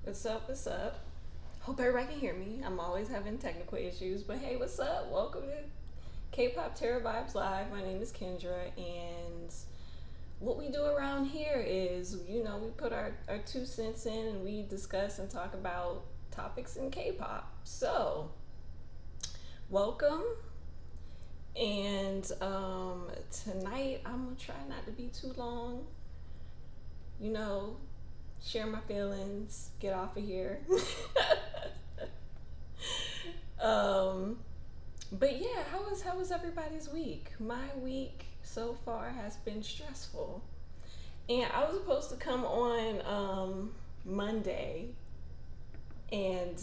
What's up? What's up? Hope everybody can hear me. I'm always having technical issues, but hey, what's up? Welcome to K-pop Terror Vibes Live. My name is Kendra, and what we do around here is, we put our 2 cents in and we discuss and talk about topics in K-pop. So, welcome. And tonight, I'm gonna try not to be too long. You know, share my feelings, get off of here. um, but yeah, how was everybody's week? My week so far has been stressful, and I was supposed to come on Monday and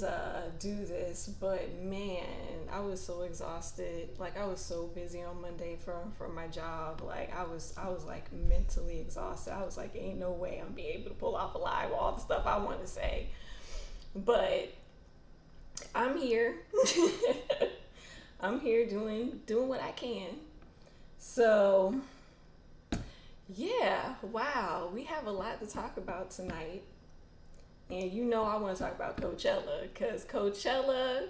do this, but man, I was so exhausted. Like I was so busy on Monday from my job. Like I was like mentally exhausted. I was like, ain't no way I'm be able to pull off a live all the stuff I want to say. But I'm here. I'm here doing what I can. So yeah, wow, we have a lot to talk about tonight. And I want to talk about Coachella because Coachella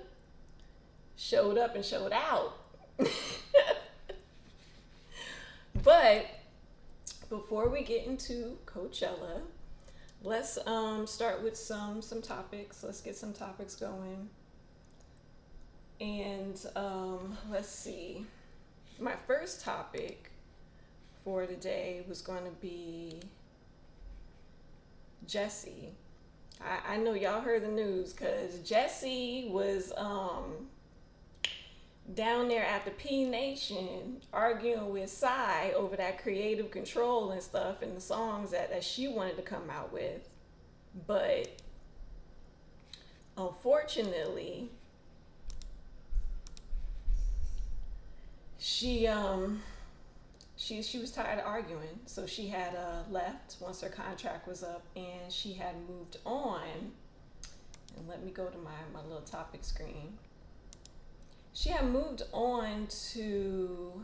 showed up and showed out. But before we get into Coachella, let's start with some topics. Let's get some topics going. And let's see. My first topic for today was going to be Jessie. I know y'all heard the news because Jessie was down there at the P Nation arguing with Psy over that creative control and stuff and the songs that she wanted to come out with. But unfortunately, she was tired of arguing, so she had left once her contract was up, and she had moved on. And let me go to my little topic screen. She had moved on to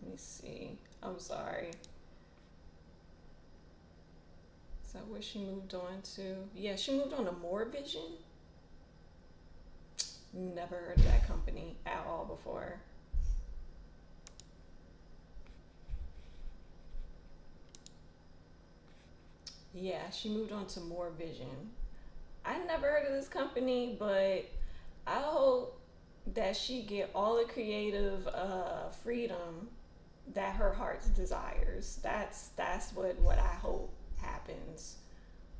let me see. I'm sorry. Is that where she moved on to? Yeah, she moved on to More Vision. Never heard of that company at all before. Yeah, she moved on to More Vision. I never heard of this company, but I hope that she get all the creative freedom that her heart desires. That's what I hope happens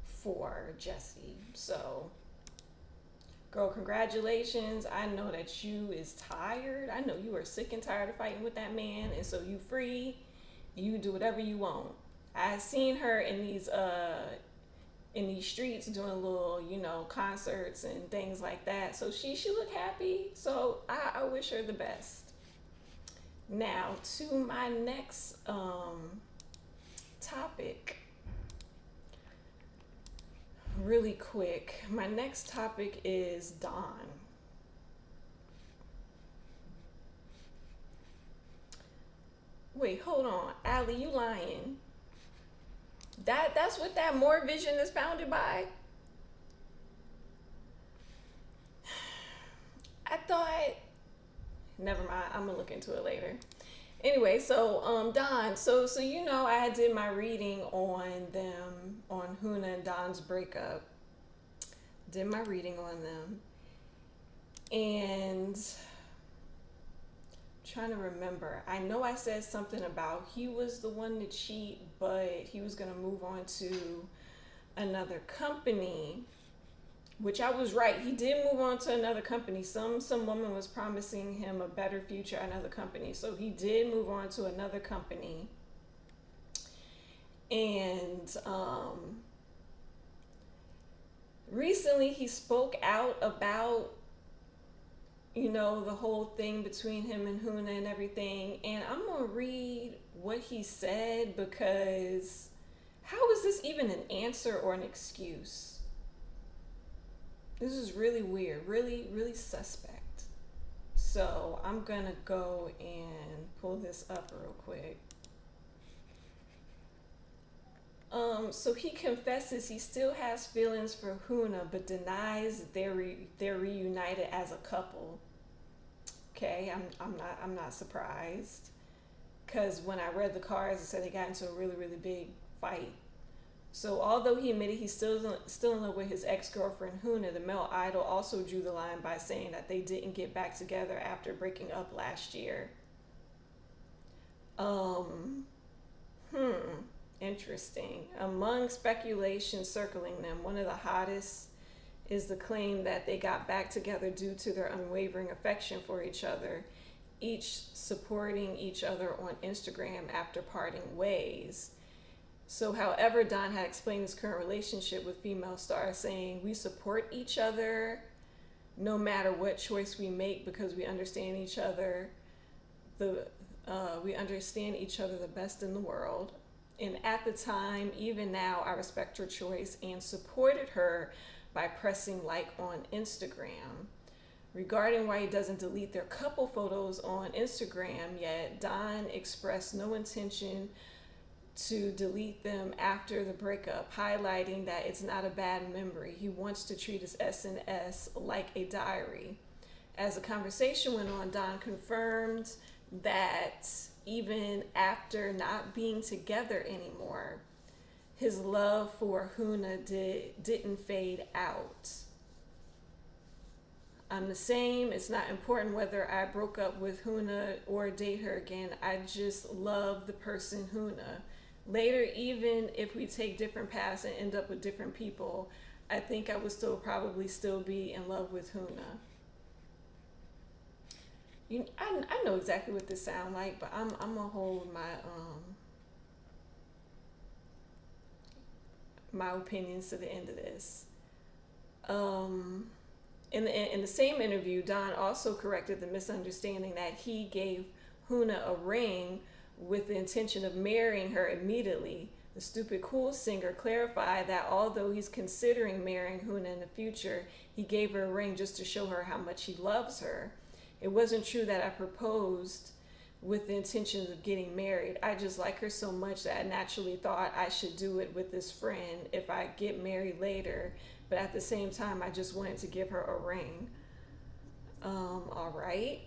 for Jessie. So girl, congratulations. I know that you is tired. I know you are sick and tired of fighting with that man, and so you free. You do whatever you want. I seen her in these streets doing little, concerts and things like that. So she looked happy. So I wish her the best. Now to my next topic. Really quick. My next topic is Dawn. Wait, hold on. Allie, you lying. That's what that More Vision is founded by? I thought never mind. I'm gonna look into it later. Anyway, so Dawn, so I did my reading on them on Huna and Dawn's breakup. Did my reading on them. And trying to remember. I know I said something about he was the one to cheat, but he was gonna move on to another company, which I was right. He did move on to another company. Some woman was promising him a better future at another company, so he did move on to another company. And recently he spoke out about the whole thing between him and Huna and everything. And I'm going to read what he said because how is this even an answer or an excuse? This is really weird, really, really suspect. So I'm going to go and pull this up real quick. So he confesses he still has feelings for Huna, but denies they're reunited as a couple. Okay, I'm not surprised, because when I read the cards, it said they got into a really big fight. So although he admitted he's still in love with his ex girlfriend Huna, the male idol also drew the line by saying that they didn't get back together after breaking up last year. Um, Interesting. Among speculation circling them, one of the hottest is the claim that they got back together due to their unwavering affection for each other, each supporting each other on Instagram after parting ways. So, however, Don had explained his current relationship with female stars, saying, "We support each other no matter what choice we make because we understand each other. The we understand each other the best in the world. And at the time, even now, I respect her choice and supported her by pressing like on Instagram." Regarding why he doesn't delete their couple photos on Instagram yet, Don expressed no intention to delete them after the breakup, highlighting that it's not a bad memory. He wants to treat his SNS like a diary. As the conversation went on, Don confirmed that even after not being together anymore, his love for Huna didn't fade out. I'm the same. It's not important whether I broke up with Huna or date her again. I just love the person Huna. Later, even if we take different paths and end up with different people, I think I would probably still be in love with Huna. I know exactly what this sounds like, but I'm gonna hold my opinions to the end of this. In the same interview, Don also corrected the misunderstanding that he gave Huna a ring with the intention of marrying her immediately. The Stupid Cool singer clarified that although he's considering marrying Huna in the future, he gave her a ring just to show her how much he loves her. "It wasn't true that I proposed with the intention of getting married. I just like her so much that I naturally thought I should do it with this friend if I get married later. But at the same time, I just wanted to give her a ring." All right.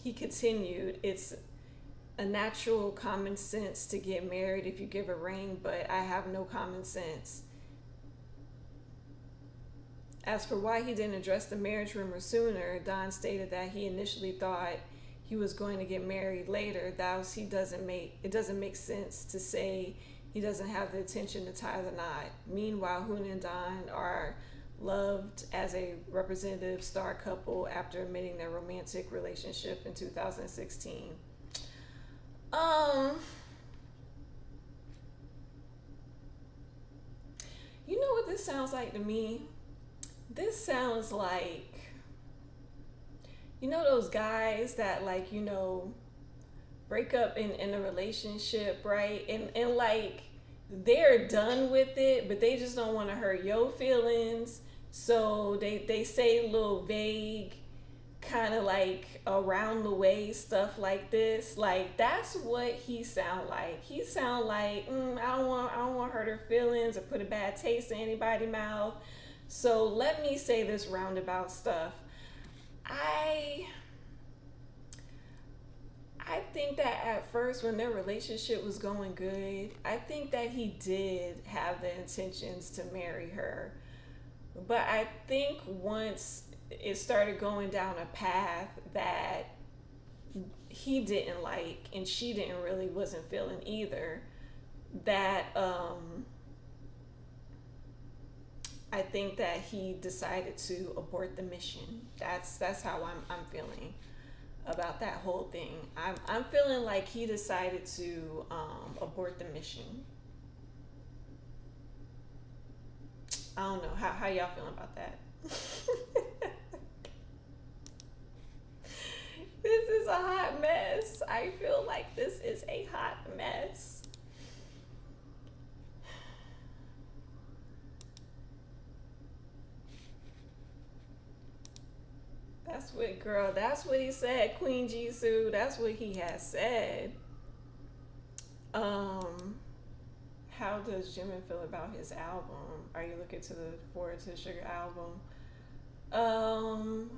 He continued, "It's a natural common sense to get married if you give a ring, but I have no common sense." As for why he didn't address the marriage rumor sooner, Don stated that he initially thought he was going to get married later. Thus, it doesn't make sense to say he doesn't have the intention to tie the knot. Meanwhile, Hoon and Don are loved as a representative star couple after admitting their romantic relationship in 2016. You know what this sounds like to me? This sounds like, those guys that break up in a relationship, right? And they're done with it, but they just don't want to hurt your feelings. So they say little vague kind of around the way stuff like this. That's what he sound like. He sound like, I don't want to hurt her feelings or put a bad taste in anybody's mouth. So let me say this roundabout stuff. I think that at first when their relationship was going good, I think that he did have the intentions to marry her. But I think once it started going down a path that he didn't like and she wasn't feeling either, that I think that he decided to abort the mission. That's how I'm feeling about that whole thing. I'm feeling like he decided to abort the mission. I don't know how y'all feeling about that. This is a hot mess. I feel like this is a hot mess. That's what he said, Queen Jisoo. That's what he has said. Um, how does Jimin feel about his album? Are you looking forward to the Sugar album? Um,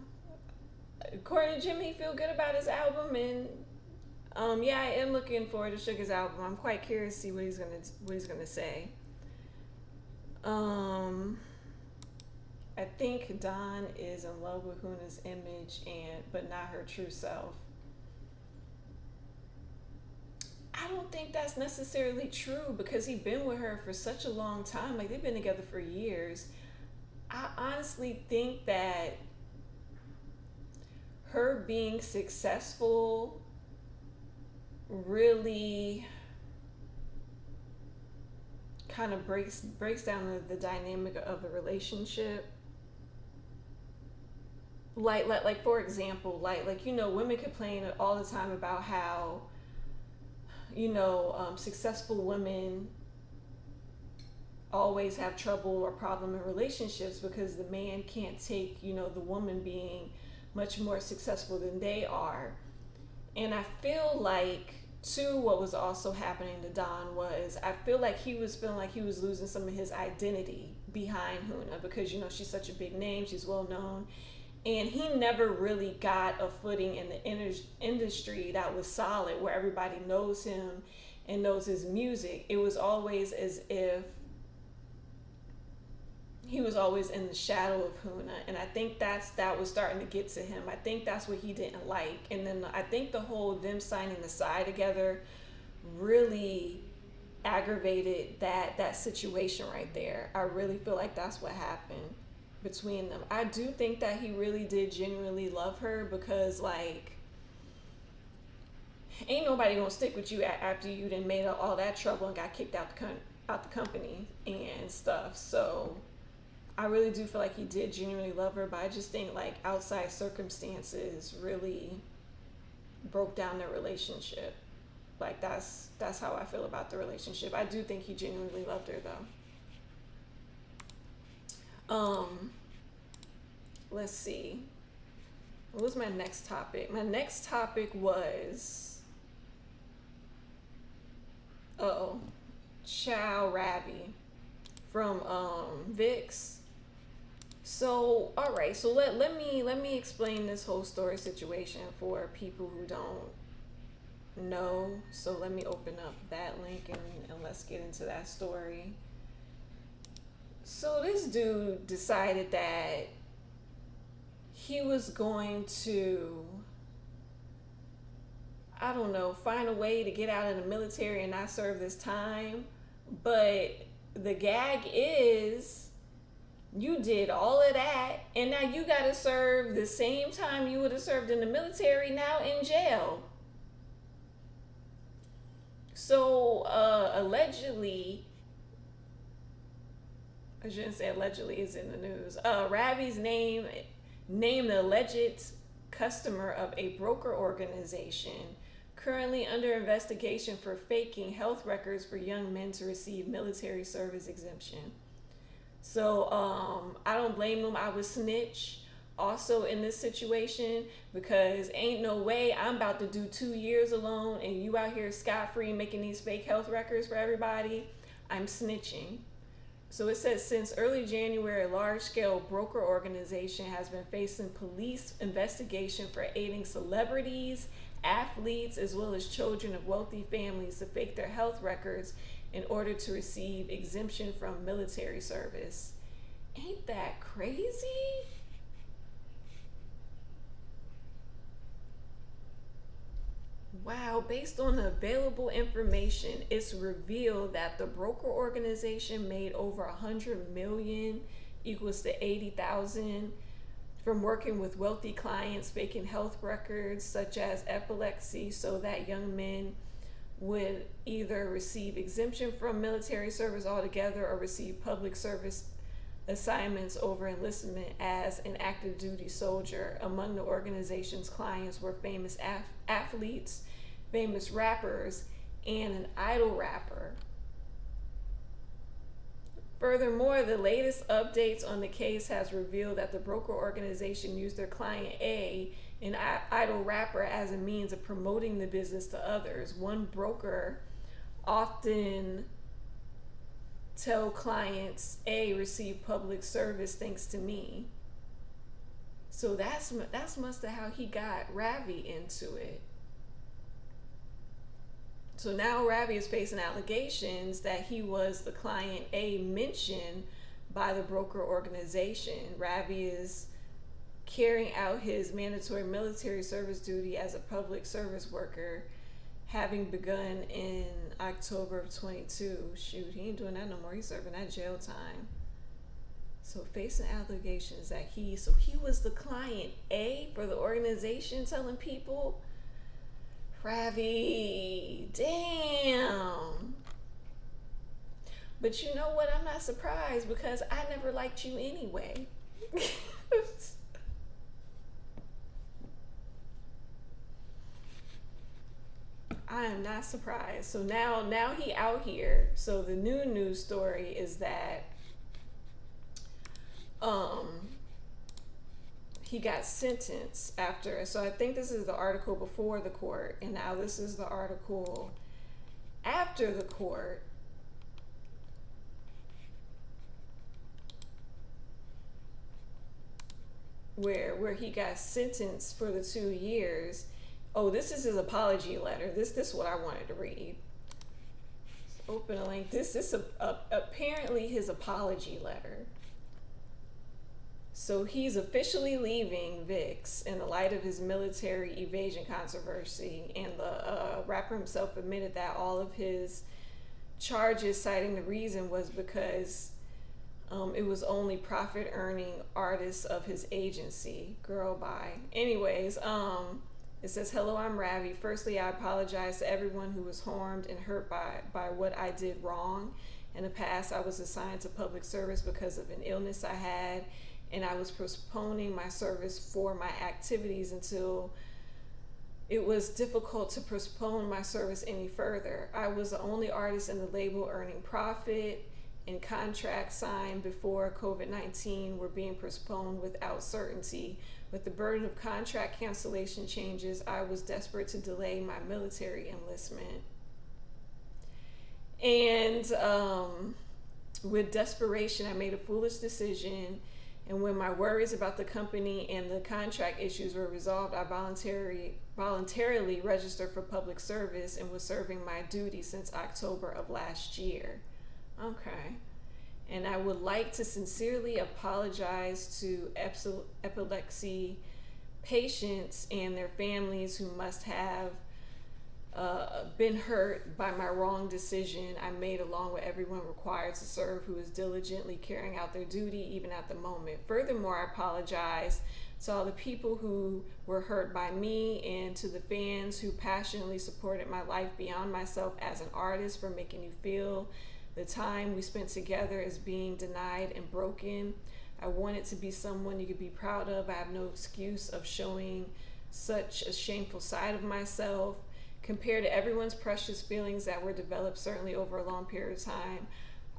According to Jimmy, he feel good about his album, and yeah, I am looking forward to Sugar's album. I'm quite curious to see what he's gonna say. Um, I think Dawn is in love with Huna's image, but not her true self. I don't think that's necessarily true because he's been with her for such a long time. Like they've been together for years. I honestly think that her being successful really kind of breaks down the dynamic of the relationship. Like for example, women complain all the time about how successful women always have trouble or problem in relationships because the man can't take the woman being much more successful than they are. And I feel like too what was also happening to Don was I feel like he was feeling like he was losing some of his identity behind Huna because she's such a big name, she's well known, and he never really got a footing in the industry that was solid where everybody knows him and knows his music. It was always as if he was always in the shadow of Huna, and I think that was starting to get to him. I think that's what he didn't like, and then I think the whole them signing the side together really aggravated that situation right there. I really feel like that's what happened between them. I do think that he really did genuinely love her because ain't nobody gonna stick with you after you done made all that trouble and got kicked out the company and stuff. So I really do feel like he did genuinely love her, but I just think outside circumstances really broke down their relationship. That's how I feel about the relationship. I do think he genuinely loved her though. Let's see. What was my next topic? My next topic was Ravi from VIX. So, all right. So let me explain this whole story situation for people who don't know. So let me open up that link and let's get into that story. So this dude decided that he was going to, I don't know, find a way to get out of the military and not serve this time. But the gag is you did all of that and now you got to serve the same time you would have served in the military now in jail. So allegedly, I shouldn't say allegedly, it's in the news. Ravi's named the alleged customer of a broker organization currently under investigation for faking health records for young men to receive military service exemption. So I don't blame them. I would snitch also in this situation because ain't no way I'm about to do 2 years alone and you out here scot-free making these fake health records for everybody. I'm snitching. So it says since early January, a large-scale broker organization has been facing police investigation for aiding celebrities, athletes, as well as children of wealthy families to fake their health records in order to receive exemption from military service. Ain't that crazy? Wow, based on the available information, it's revealed that the broker organization made over 100 million, equals to 80,000, from working with wealthy clients faking health records such as epilepsy so that young men would either receive exemption from military service altogether or receive public service assignments over enlistment as an active duty soldier. Among the organization's clients were famous athletes, famous rappers, and an idol rapper. Furthermore, the latest updates on the case has revealed that the broker organization used their client A, an idol rapper, as a means of promoting the business to others. One broker often tell clients, A, receive public service thanks to me. So that's must have how he got Ravi into it. So now Ravi is facing allegations that he was the client A mentioned by the broker organization. Ravi is carrying out his mandatory military service duty as a public service worker, having begun in October of 22. Shoot, he ain't doing that no more. He's serving that jail time. So facing allegations that he was the client A for the organization telling people, Ravi, damn. But you know what? I'm not surprised because I never liked you anyway. I am not surprised. So now he out here. So the new news story is that um he got sentenced after. So I think this is the article before the court, and now this is the article after the court. Where he got sentenced for the 2 years. Oh, this is his apology letter. This is what I wanted to read. Let's open a link. This is apparently his apology letter. So he's officially leaving VIX in the light of his military evasion controversy, and the rapper himself admitted that all of his charges, citing the reason was because it was only profit earning artists of his agency. Girl, bye. Anyways, it says, hello, I'm Ravi. Firstly, I apologize to everyone who was harmed and hurt by what I did wrong. In the past, I was assigned to public service because of an illness I had, and I was postponing my service for my activities until it was difficult to postpone my service any further. I was the only artist in the label earning profit, and contracts signed before COVID-19 were being postponed without certainty. With the burden of contract cancellation changes, I was desperate to delay my military enlistment. And with desperation, I made a foolish decision. And when my worries about the company and the contract issues were resolved, I voluntarily registered for public service and was serving my duty since October of last year. Okay. And I would like to sincerely apologize to epilepsy patients and their families who must have been hurt by my wrong decision I made, along with everyone required to serve who is diligently carrying out their duty even at the moment. Furthermore, I apologize to all the people who were hurt by me and to the fans who passionately supported my life beyond myself as an artist for making you feel the time we spent together is being denied and broken. I wanted to be someone you could be proud of. I have no excuse of showing such a shameful side of myself. Compared to everyone's precious feelings that were developed certainly over a long period of time,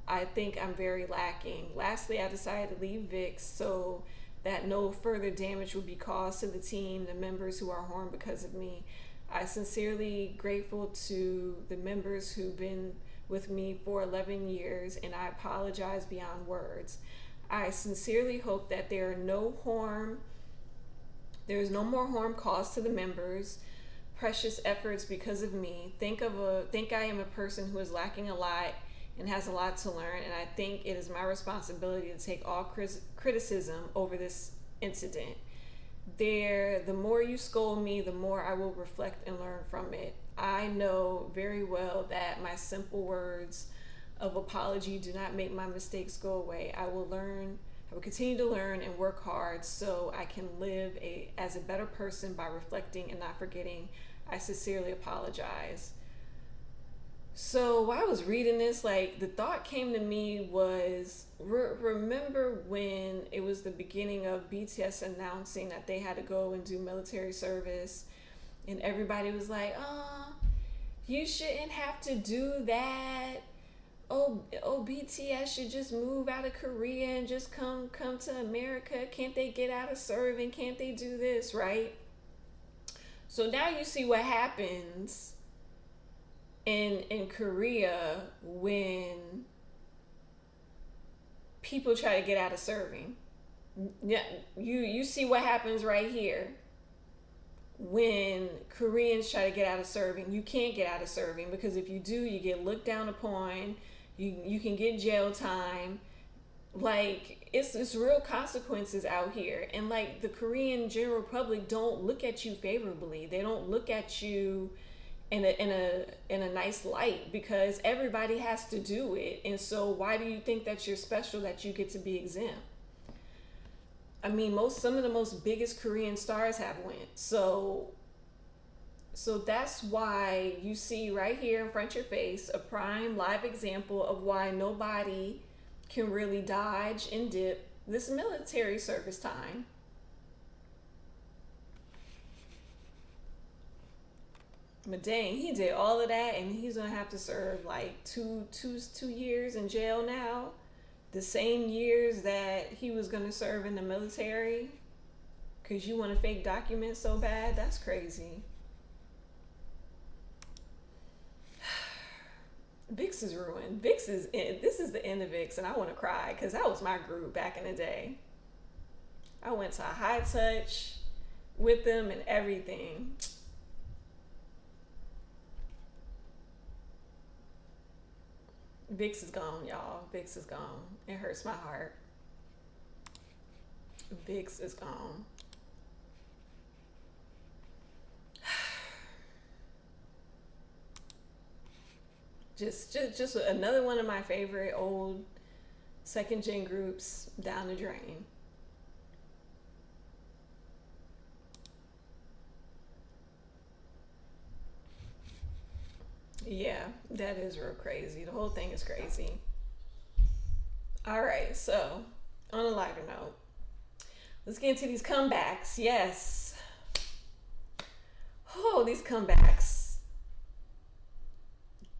I think I'm very lacking. Lastly, I decided to leave VIX so that no further damage would be caused to the team, the members who are harmed because of me. I sincerely grateful to the members who've been with me for 11 years, and I apologize beyond words. I sincerely hope that there is no more harm caused to the members' precious efforts because of me. Think I am a person who is lacking a lot and has a lot to learn, and I think it is my responsibility to take all criticism over this incident. The more you scold me, the more I will reflect and learn from it. I know very well that my simple words of apology do not make my mistakes go away. I will continue to learn and work hard so I can live as a better person by reflecting and not forgetting. I sincerely apologize. So while I was reading this, the thought came to me was, remember when it was the beginning of BTS announcing that they had to go and do military service, and everybody was like, oh, you shouldn't have to do that. Oh, BTS should just move out of Korea and just come to America. Can't they get out of serving? Can't they do this, right? So now you see what happens. in Korea, when people try to get out of serving, yeah, you see what happens right here. When Koreans try to get out of serving, you can't get out of serving, because if you do, you get looked down upon. You can get jail time. Like, it's real consequences out here, and like the Korean general public don't look at you favorably. They don't look at you in a nice light, because everybody has to do it. And so why do you think that you're special, that you get to be exempt? I mean, some of the most biggest Korean stars have went. So that's why you see right here in front of your face a prime live example of why nobody can really dodge and dip this military service time. But dang, he did all of that, and he's gonna have to serve like 2 years in jail now, the same years that he was gonna serve in the military, because you want to fake documents so bad. That's crazy. VIX is ruined. This is the end of VIX, and I want to cry, because that was my group back in the day. I went to a high touch with them and everything. VIX is gone, y'all. VIX is gone. It hurts my heart. VIX is gone. Just another one of my favorite old second gen groups down the drain. Yeah, that is real crazy. The whole thing is crazy. All right, so on a lighter note, let's get into these comebacks. Yes. Oh, these comebacks.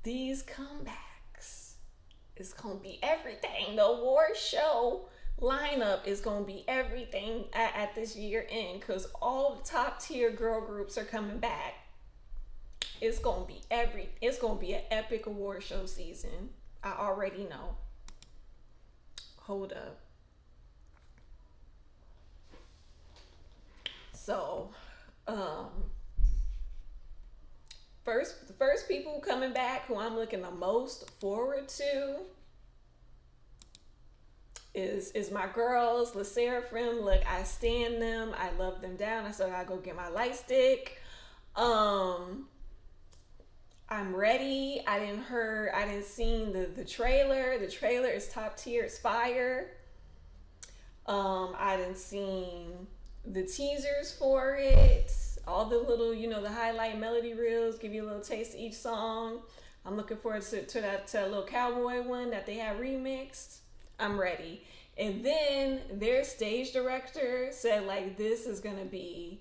These comebacks is gonna be everything. The award show lineup is gonna be everything at this year end, because all the top tier girl groups are coming back. It's gonna be an epic award show season. I already know. Hold up. So, the first people coming back who I'm looking the most forward to is my girls, La Seraphim. Look, I stand them. I love them down. I still gotta go get my light stick. I'm ready. I didn't seen the trailer. The trailer is top tier. It's fire. I didn't seen the teasers for it. All the little, the highlight melody reels, give you a little taste of each song. I'm looking forward to that little cowboy one that they had remixed. I'm ready. And then their stage director said, like, this is gonna be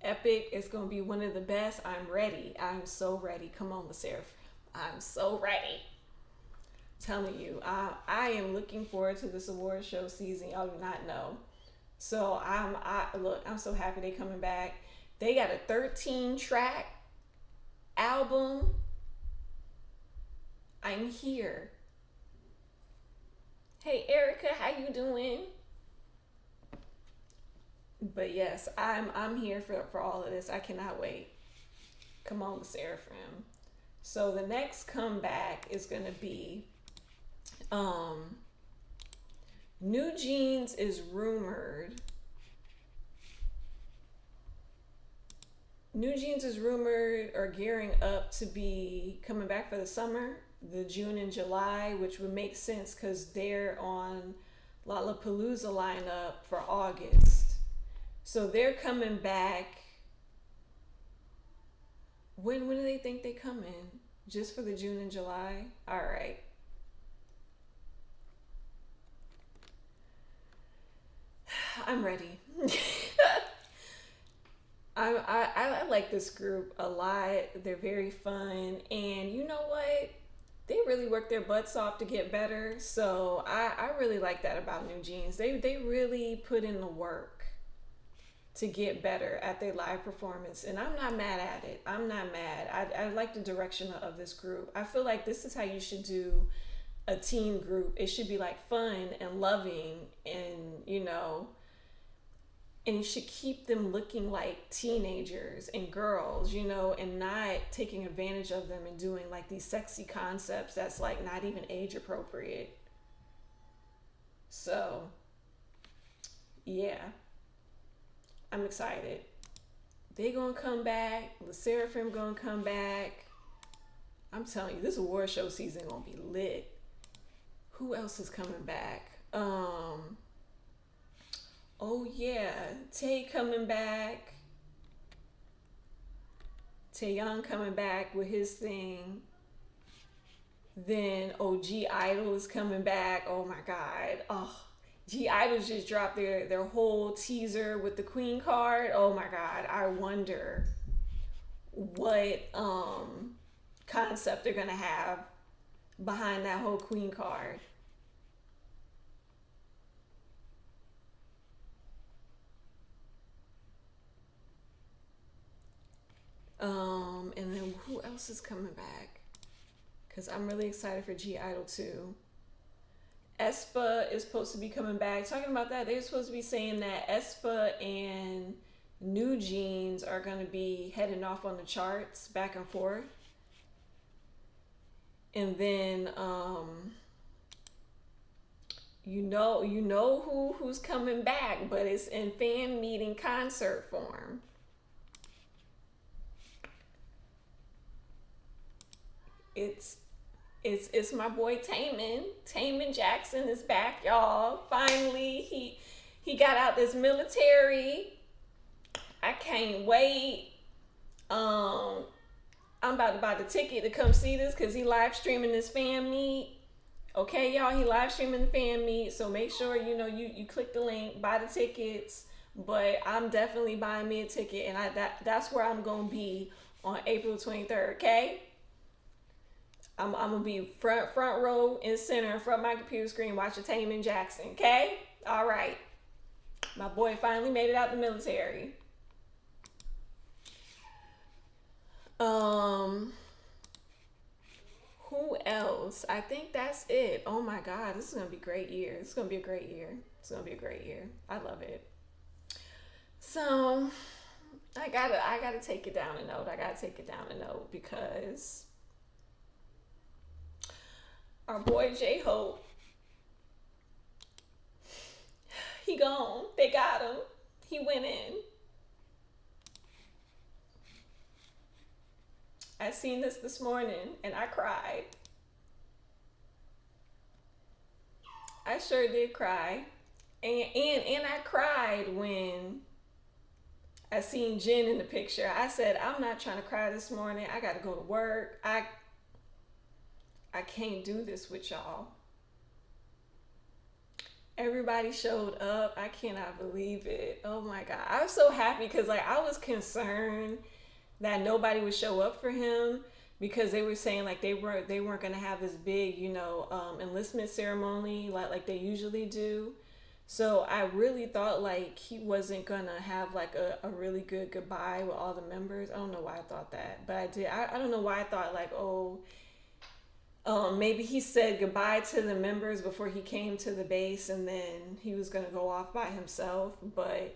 epic. It's gonna be one of the best. I'm ready. I'm so ready. Come on, Seraphim. I'm so ready. I'm telling you, I am looking forward to this award show season. Y'all do not know. So I'm so happy they coming back. They got a 13-track album. I'm here. Hey Erica, how you doing? But yes, I'm here for all of this. I cannot wait. Come on, Seraphim. So the next comeback is gonna be New Jeans is rumored. New Jeans is rumored or gearing up to be coming back for the summer, the June and July, which would make sense because they're on Lollapalooza lineup for August. So they're coming back. When do they think they come in? Just for the June and July? All right. I'm ready. I like this group a lot. They're very fun. And you know what? They really work their butts off to get better. So I really like that about New Jeans. They really put in the work to get better at their live performance. And I'm not mad at it. I'm not mad. I like the direction of this group. I feel like this is how you should do a teen group. It should be like fun and loving, and and you should keep them looking like teenagers and girls, and not taking advantage of them and doing like these sexy concepts that's like not even age appropriate. So yeah, I'm excited. They gonna come back. The Seraphim gonna come back. I'm telling you, this award show season gonna be lit. Who else is coming back? Oh yeah, Tay coming back. Taeyeon coming back with his thing. Then G Idol is coming back. Oh my god. Oh, G Idols just dropped their whole teaser with the Queen card. Oh my god. I wonder what concept they're gonna have behind that whole Queen card. And then who else is coming back? Because I'm really excited for G Idol too. aespa is supposed to be coming back. Talking about that, they're supposed to be saying that aespa and New Jeans are going to be heading off on the charts back and forth. And then who's coming back, but it's in fan meeting concert form. It's my boy Taemin. Taemin Jackson is back, y'all. Finally, he got out this military. I can't wait. I'm about to buy the ticket to come see this because he live streaming this fan meet. Okay, y'all, he live streaming the fan meet. So make sure you click the link, buy the tickets. But I'm definitely buying me a ticket, and that's where I'm gonna be on April 23rd. Okay. I'm gonna be front row and center in front of my computer screen watching Taemin Jackson. Okay, all right. My boy finally made it out the military. Who else? I think that's it. Oh my God, this is gonna be a great year. It's gonna be a great year. It's gonna be a great year. I love it. So I gotta take it down a note. I gotta take it down a note because our boy Jhope, he gone. They got him. He went in. I seen this morning and I cried. I sure did cry. And I cried when I seen Jen in the picture. I said, I'm not trying to cry this morning. I gotta go to work. I can't do this with y'all. Everybody showed up. I cannot believe it. Oh my God. I was so happy because I was concerned that nobody would show up for him because they were saying they weren't gonna have this big, enlistment ceremony like they usually do. So I really thought he wasn't gonna have a really good goodbye with all the members. I don't know why I thought that, but I did. I don't know why I thought maybe he said goodbye to the members before he came to the base and then he was gonna go off by himself, but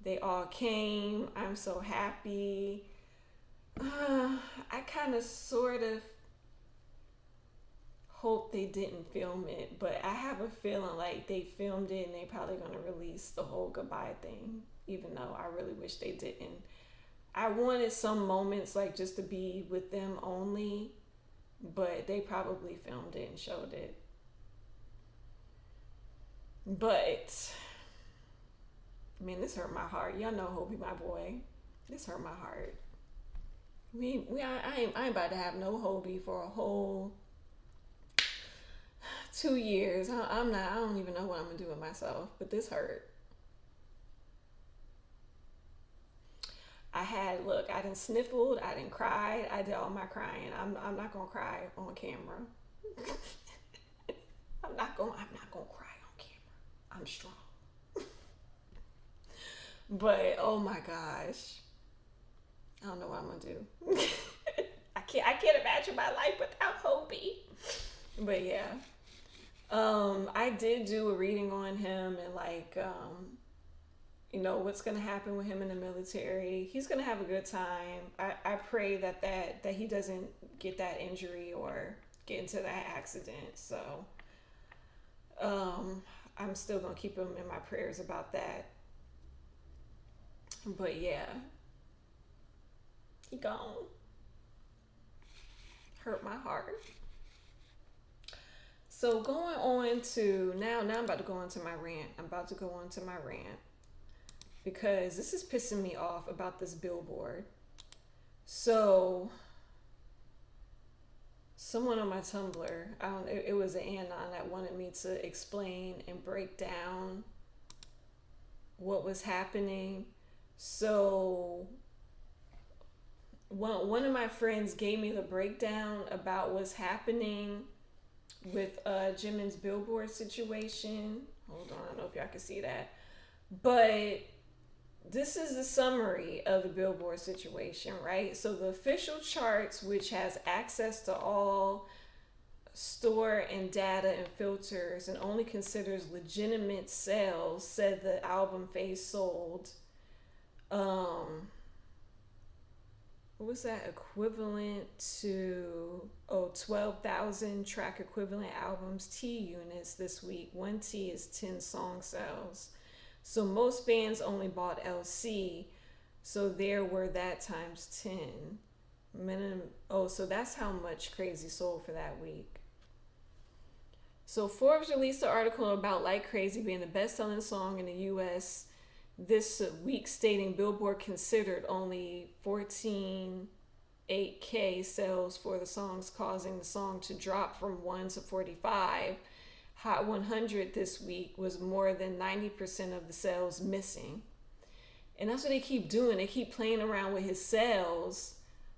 they all came. I'm so happy. I kind of sort of hope they didn't film it, but I have a feeling they filmed it and they probably gonna release the whole goodbye thing, even though I really wish they didn't. I wanted some moments just to be with them only, but they probably filmed it and showed it. But man, this hurt my heart. Y'all know Hobie, my boy. This hurt my heart. I ain't about to have no Hobie for a whole 2 years. I don't even know what I'm gonna do with myself, but this hurt. I done sniffled, I done cried, I did all my crying. I'm not gonna cry on camera. I'm not gonna cry on camera. I'm strong. But oh my gosh, I don't know what I'm gonna do. I can't imagine my life without Hobie. But yeah, I did do a reading on him and like what's gonna happen with him in the military. He's gonna have a good time. I pray that he doesn't get that injury or get into that accident. So um, I'm still gonna keep him in my prayers about that. But yeah, he gone. Hurt my heart. So going on to now I'm about to go into my rant. I'm about to go on to my rant because this is pissing me off about this billboard. So someone on my Tumblr, I don't, it was an anon that wanted me to explain and break down what was happening. So one of my friends gave me the breakdown about what's happening with Jimin's Billboard situation. Hold on, I don't know if y'all can see that. But this is the summary of the Billboard situation, right? So the official charts, which has access to all store and data and filters and only considers legitimate sales, said the album Face sold what was that equivalent to 12,000 track equivalent albums T units this week. 1T is 10 song sales. So most bands only bought LC, so there were that times 10 minimum. So that's how much Crazy sold for that week. So Forbes released an article about Like Crazy being the best-selling song in the US this week, stating Billboard considered only 14.8K sales for the songs, causing the song to drop from 1 to 45. Hot 100 this week was more than 90% of the sales missing. And that's what they keep doing. They keep playing around with his sales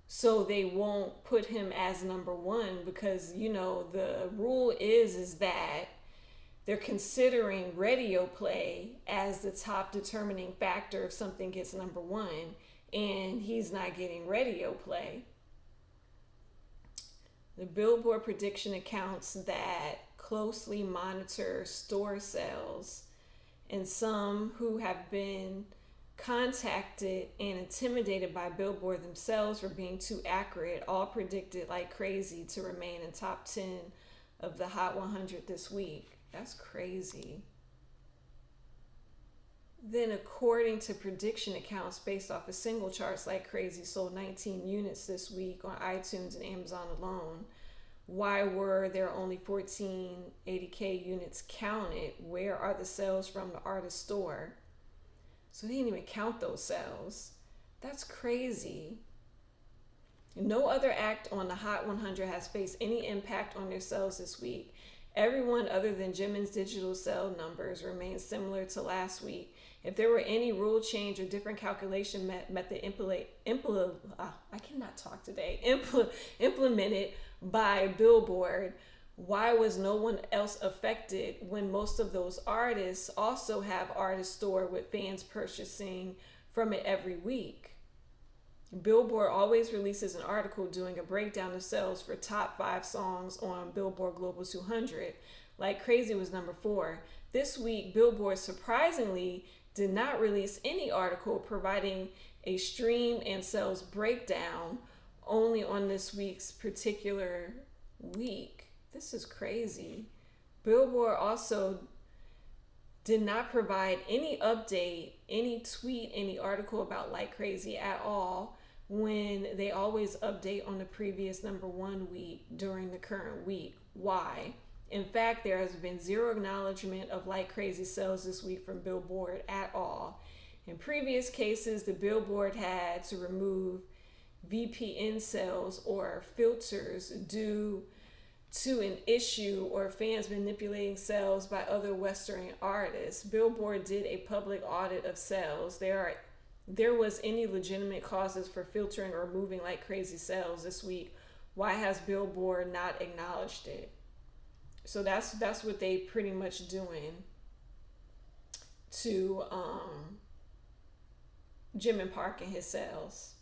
so they won't put him as number one, because the rule is that they're considering radio play as the top determining factor if something gets number one, and he's not getting radio play. The Billboard prediction accounts that closely monitor store sales, and some who have been contacted and intimidated by Billboard themselves for being too accurate all predicted Like Crazy to remain in top 10 of the Hot 100 this week. That's crazy. Then, according to prediction accounts based off of single charts, Like Crazy sold 19 units this week on iTunes and Amazon alone. Why were there only 1480K units counted? Where are the sales from the artist store? So they didn't even count those sales. That's crazy. No other act on the Hot 100 has faced any impact on their sales this week. Everyone other than Jimin's digital sale numbers remain similar to last week. If there were any rule change or different calculation method implemented by Billboard, why was no one else affected when most of those artists also have artist store with fans purchasing from it every week? Billboard always releases an article doing a breakdown of sales for top 5 songs on Billboard Global 200. Like Crazy was number 4. This week, Billboard surprisingly did not release any article providing a stream and sales breakdown only on this week's particular week. This is crazy. Billboard also did not provide any update, any tweet, any article about Like Crazy at all, when they always update on the previous number 1 week during the current week. Why? In fact, there has been zero acknowledgement of Like Crazy sales this week from Billboard at all. In previous cases, the Billboard had to remove VPN sales or filters due to an issue or fans manipulating sales by other Western artists. Billboard did a public audit of sales. There was any legitimate causes for filtering or removing Like Crazy sales this week. Why has Billboard not acknowledged it? So that's what they pretty much doing to Jimin Park and his sales.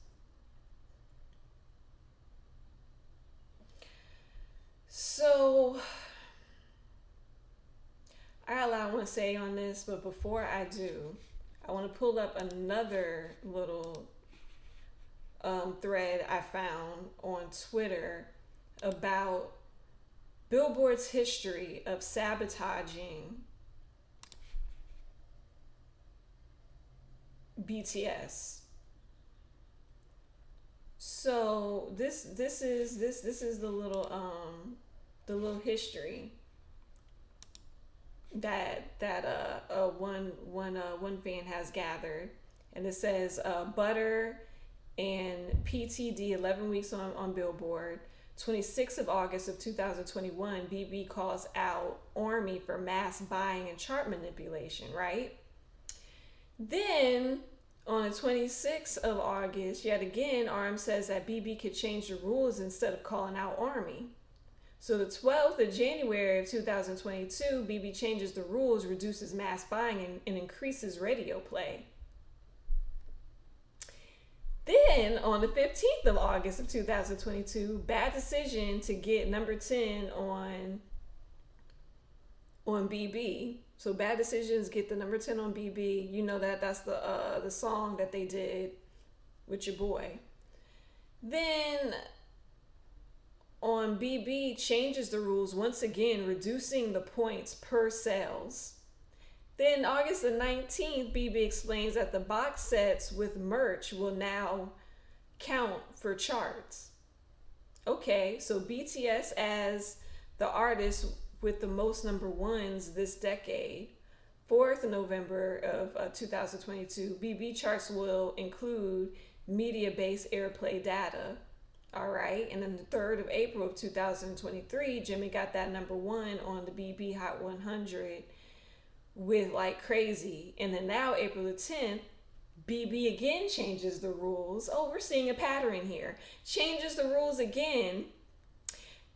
So I got a lot I want to say on this, but before I do, I want to pull up another little thread I found on Twitter about Billboard's history of sabotaging BTS. So this is the little history that one fan has gathered, and it says Butter and PTD 11 weeks on Billboard. 26th of August of 2021, BB calls out Army for mass buying and chart manipulation, right? Then on the 26th of August, yet again, ARM says that BB could change the rules instead of calling out Army. So the 12th of January of 2022, BB changes the rules, reduces mass buying, and increases radio play. Then on the 15th of August of 2022, bad decision to get number 10 on BB. So bad decisions get the number 10 on BB. You know that's the song that they did with your boy. Then on BB changes the rules once again, reducing the points per sales. Then August the 19th, BB explains that the box sets with merch will now count for charts. Okay, so BTS as the artist with the most number ones this decade. 4th November of 2022, BB charts will include media-based airplay data. All right, and then the 3rd of April of 2023, Jimmy got that number 1 on the BB Hot 100 with Like Crazy. And then now April the 10th, BB again changes the rules. Oh, we're seeing a pattern here. Changes the rules again,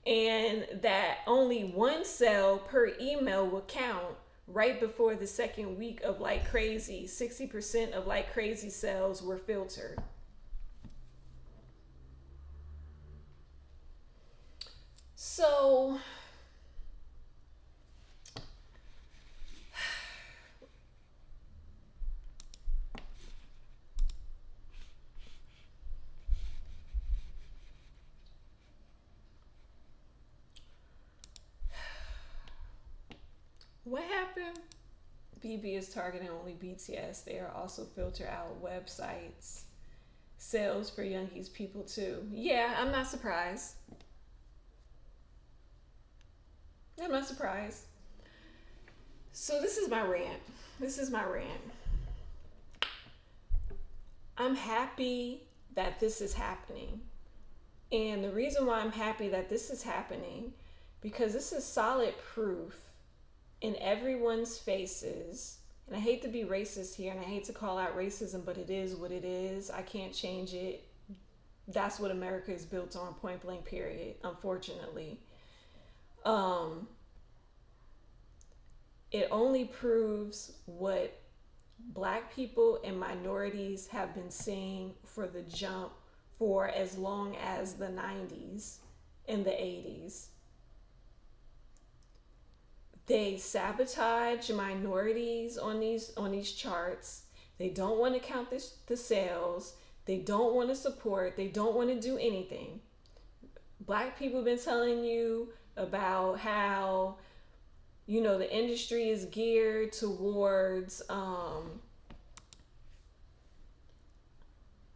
and that only one sale per email will count right before the second week of Like Crazy. 60% of Like Crazy sales were filtered. So what happened? BB is targeting only BTS. They are also filter out websites. Sales for Youngie's people too. Yeah, I'm not surprised. I'm not surprised. So this is my rant. I'm happy that this is happening. And the reason why I'm happy that this is happening, because this is solid proof in everyone's faces. And I hate to be racist here, and I hate to call out racism, but it is what it is. I can't change it. That's what America is built on, point blank period, unfortunately. It only proves what Black people and minorities have been saying for the jump for as long as the 90s and the 80s. They sabotage minorities on these charts. They don't want to count the sales. They don't want to support. They don't want to do anything. Black people have been telling you about how, you know, the industry is geared towards,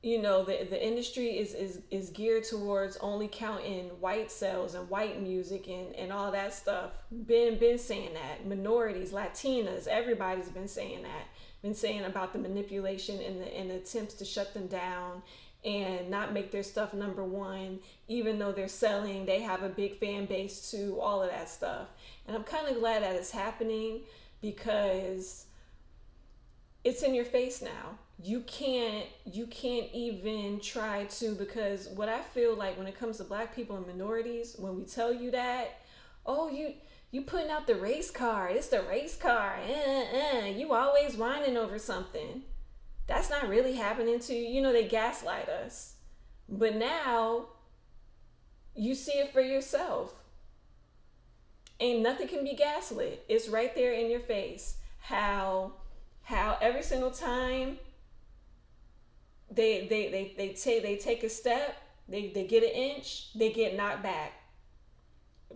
the industry is geared towards only counting white sales and white music and all that stuff. Been saying that. Minorities, Latinas, everybody's been saying that. Been saying about the manipulation and the attempts to shut them down and not make their stuff number one, even though they're selling, they have a big fan base too, all of that stuff. And I'm kind of glad that it's happening, because it's in your face now. You can't even try to, because what I feel like when it comes to Black people and minorities, when we tell you that, oh, you putting out the race card, it's the race card, you always whining over something. That's not really happening to you. You know, they gaslight us. But now you see it for yourself. Ain't nothing can be gaslit. It's right there in your face. How every single time they take a step, they get an inch, they get knocked back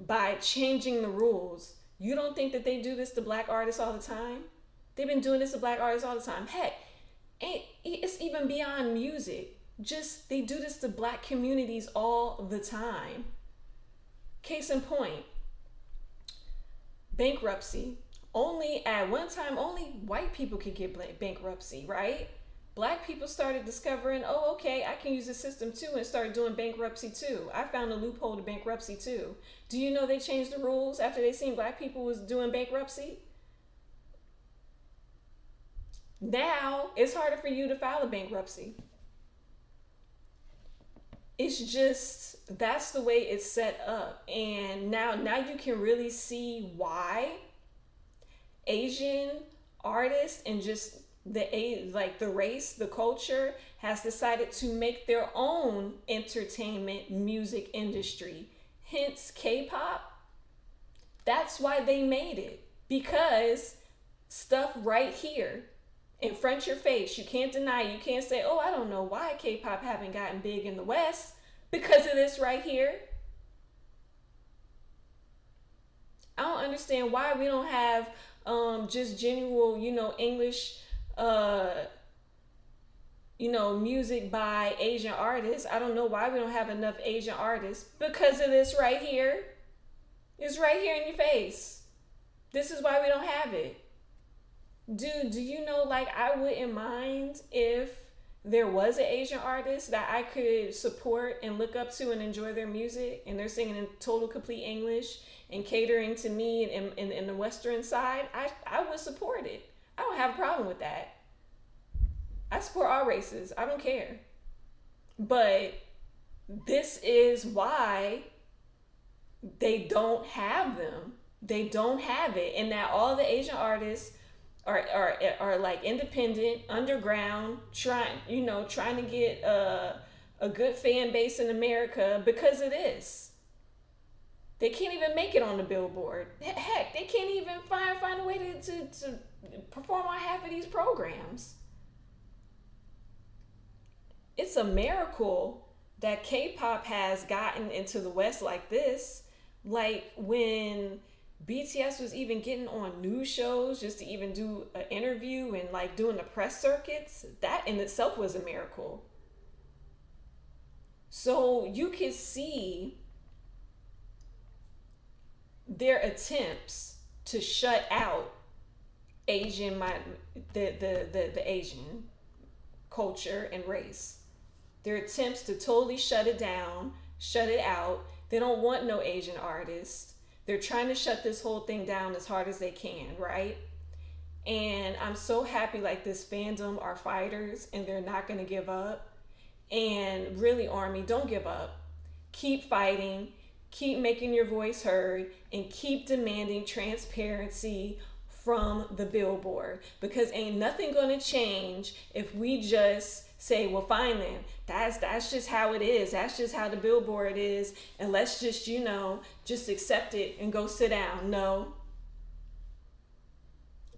by changing the rules. You don't think that they do this to black artists all the time? They've been doing this to black artists all the time. Heck, it's even beyond music. Just they do this to black communities all the time. Case in point, bankruptcy. Only at one time, only white people could get bankruptcy, right? Black people started discovering, oh, okay, I can use the system too, and started doing bankruptcy too. I found a loophole to bankruptcy too. Do you know they changed the rules after they seen black people was doing bankruptcy? Now it's harder for you to file a bankruptcy. It's just that's the way it's set up, and now you can really see why Asian artists and just the race, the culture has decided to make their own entertainment music industry. Hence K-pop. That's why they made it, because stuff right here in front of your face, you can't deny it. You can't say, oh, I don't know why K-pop haven't gotten big in the West, because of this right here. I don't understand why we don't have just general, English, music by Asian artists. I don't know why we don't have enough Asian artists, because of this right here. It's right here in your face. This is why we don't have it. Dude, do you know, like, I wouldn't mind if there was an Asian artist that I could support and look up to and enjoy their music, and they're singing in total complete English and catering to me in the Western side. I would support it. I don't have a problem with that. I support all races. I don't care. But this is why they don't have them. They don't have it. And now all the Asian artists are like independent, underground, trying to get a good fan base in America because of this. They can't even make it on the Billboard. Heck, they can't even find a way to perform on half of these programs. It's a miracle that K-pop has gotten into the West like this. Like when BTS was even getting on news shows just to even do an interview and like doing the press circuits, that in itself was a miracle. So you can see their attempts to shut out the Asian culture and race. Their attempts to totally shut it down, shut it out. They don't want no Asian artists. They're trying to shut this whole thing down as hard as they can, right? And I'm so happy, like, this fandom are fighters and they're not going to give up. And really, Army, don't give up. Keep fighting, keep making your voice heard, and keep demanding transparency from the Billboard, because ain't nothing going to change if we just say, well, fine then, that's just how it is, that's just how the Billboard is, and let's just just accept it and go sit down. No,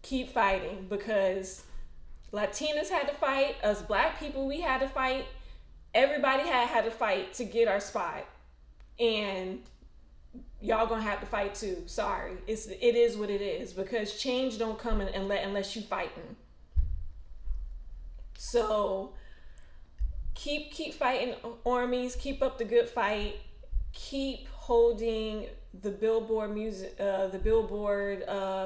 keep fighting, because Latinas had to fight, us black people, we had to fight, everybody had to fight to get our spot, and y'all gonna have to fight too. Sorry, it is what it is, because change don't come unless you fighting. So keep fighting, armies. Keep up the good fight. Keep holding the Billboard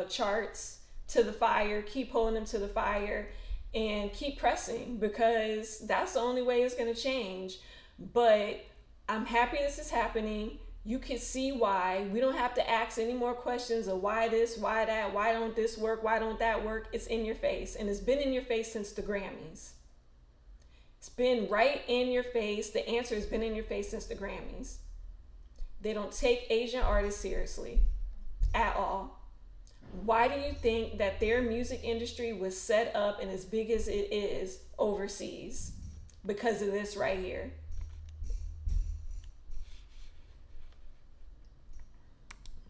charts to the fire. Keep holding them to the fire, and keep pressing, because that's the only way it's gonna change. But I'm happy this is happening. You can see why. We don't have to ask any more questions of why this, why that, why don't this work, why don't that work. It's in your face, and it's been in your face since the Grammys. It's been right in your face. The answer has been in your face since the Grammys. They don't take Asian artists seriously at all. Why do you think that their music industry was set up and as big as it is overseas? Because of this right here.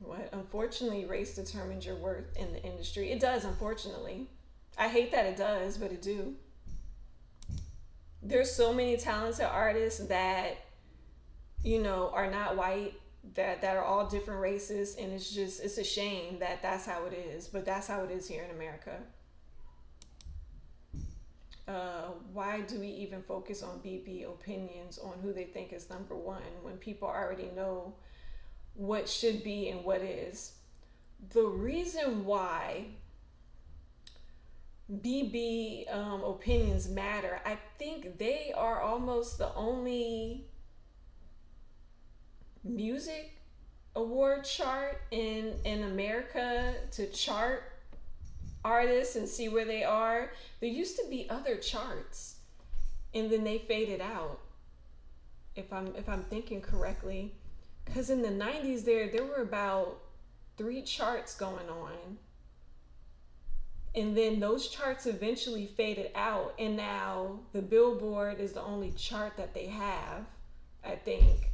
What? Unfortunately, race determines your worth in the industry. It does, unfortunately. I hate that it does, but it do. There's so many talented artists that, are not white, that are all different races, and it's a shame that that's how it is, but that's how it is here in America. Why do we even focus on BB opinions on who they think is number one when people already know what should be and what is? The reason why BB opinions matter, I think they are almost the only music award chart in America to chart artists and see where they are. There used to be other charts, and then they faded out. If I'm thinking correctly, because in the '90s there were about three charts going on, and then those charts eventually faded out, and now the Billboard is the only chart that they have. I think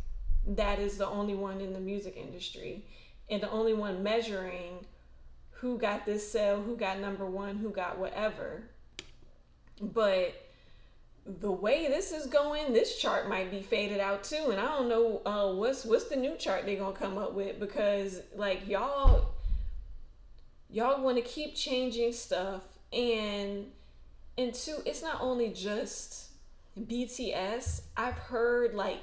that is the only one in the music industry, and the only one measuring who got this sale, who got number one, who got whatever. But the way this is going, this chart might be faded out too, and I don't know what's the new chart they're gonna come up with, because like y'all want to keep changing stuff, and two, it's not only just BTS. I've heard like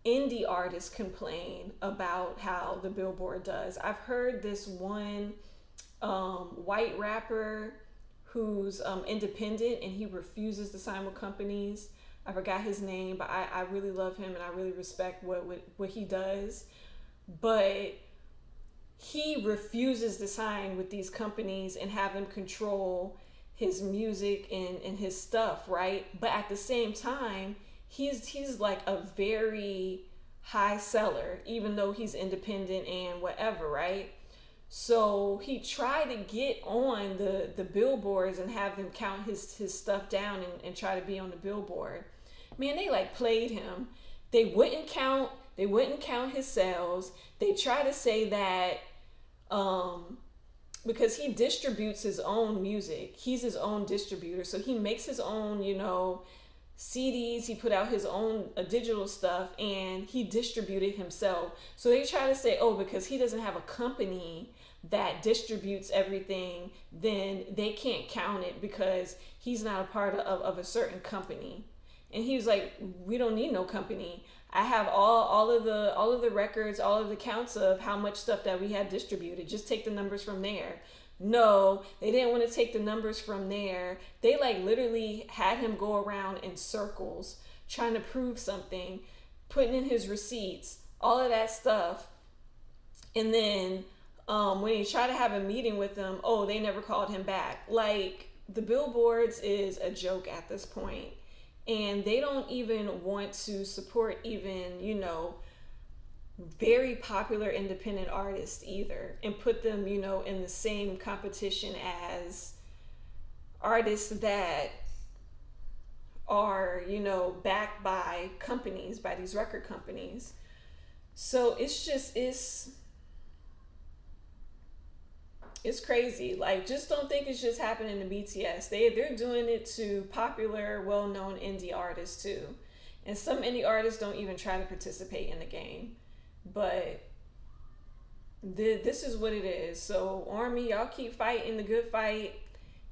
indie artists complain about how the Billboard does. I've heard this one white rapper who's independent, and he refuses to sign with companies. I forgot his name, but I really love him and I really respect what he does. But he refuses to sign with these companies and have them control his music and his stuff, right? But at the same time, he's like a very high seller, even though he's independent and whatever, right? So he tried to get on the billboards and have them count his stuff down and try to be on the billboard. Man, they like played him. They wouldn't count his sales. They try to say that because he distributes his own music. He's his own distributor. So he makes his own, CDs. He put out his own digital stuff, and he distributed himself. So they try to say, oh, because he doesn't have a company that distributes everything, then they can't count it because he's not a part of a certain company. And he was like, we don't need no company. I have all of the records, all of the counts of how much stuff that we had distributed. Just take the numbers from there. No, they didn't want to take the numbers from there. They like literally had him go around in circles trying to prove something, putting in his receipts, all of that stuff. And then when he tried to have a meeting with them, oh, they never called him back. Like, the Billboards is a joke at this point. And they don't even want to support even, very popular independent artists either, and put them, in the same competition as artists that are, backed by companies, by these record companies. So it's crazy. Like, just don't think it's just happening to BTS. They're doing it to popular, well-known indie artists too. And some indie artists don't even try to participate in the game. But this is what it is. So Army, y'all keep fighting the good fight,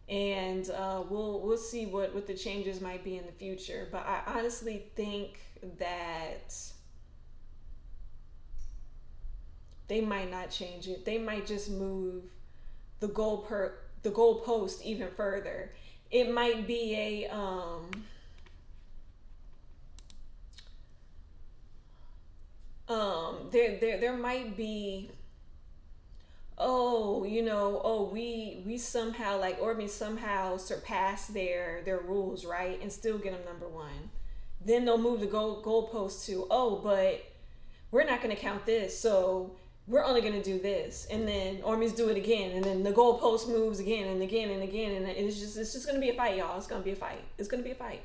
and we'll see what the changes might be in the future. But I honestly think that they might not change it. They might just move the goalpost even further. It might be a there might be, we somehow, like, Orby somehow surpass their rules, right, and still get them number one. Then they'll move the goalpost to, oh, but we're not going to count this, so we're only gonna do this, and then armies do it again, and then the goalpost moves again and again and again, and it's just gonna be a fight, y'all. It's gonna be a fight. It's gonna be a fight.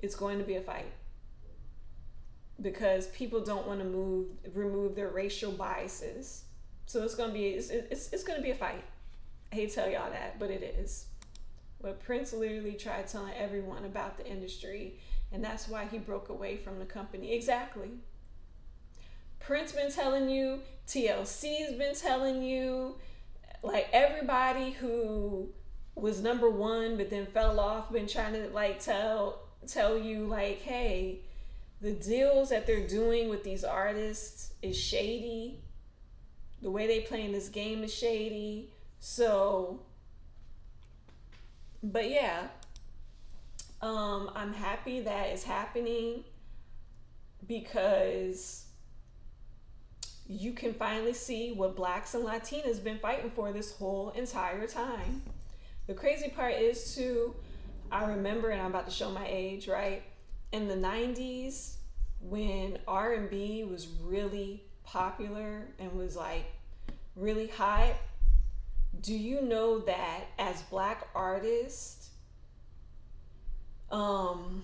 It's going to be a fight because people don't want to remove their racial biases. So it's gonna be it's gonna be a fight. I hate to tell y'all that, but it is. But Prince literally tried telling everyone about the industry, and that's why he broke away from the company. Exactly. Prince been telling you, TLC's been telling you, like everybody who was number one but then fell off been trying to like tell you like, hey, the deals that they're doing with these artists is shady. The way they play in this game is shady. So, but yeah, I'm happy that it's happening because you can finally see what Blacks and Latinas been fighting for this whole entire time. The crazy part is too, I remember, and I'm about to show my age, right? In the 90s, when R&B was really popular and was like really hot, do you know that as Black artists, as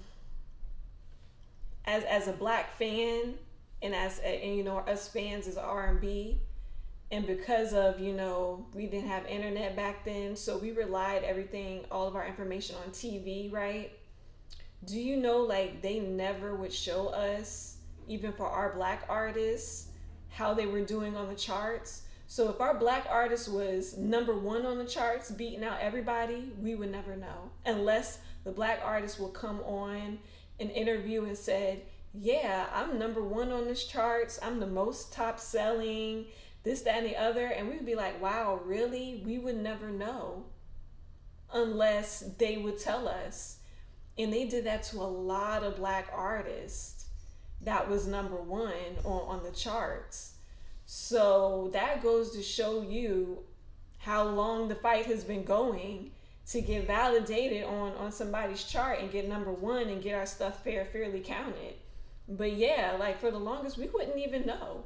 a Black fan, and you know, us fans as R&B, and because of, you know, we didn't have internet back then, so we relied all of our information on TV, right? Do you know, like, they never would show us, even for our Black artists, how they were doing on the charts? So if our Black artist was number one on the charts, beating out everybody, we would never know. Unless the Black artist will come on an interview and said, yeah, I'm number one on this charts, I'm the most top selling, this, that, and the other, and we'd be like, wow, really? We would never know unless they would tell us. And they did that to a lot of Black artists that was number one on the charts. So that goes to show you how long the fight has been going to get validated on somebody's chart and get number one and get our stuff fairly counted. But yeah, like for the longest, we wouldn't even know.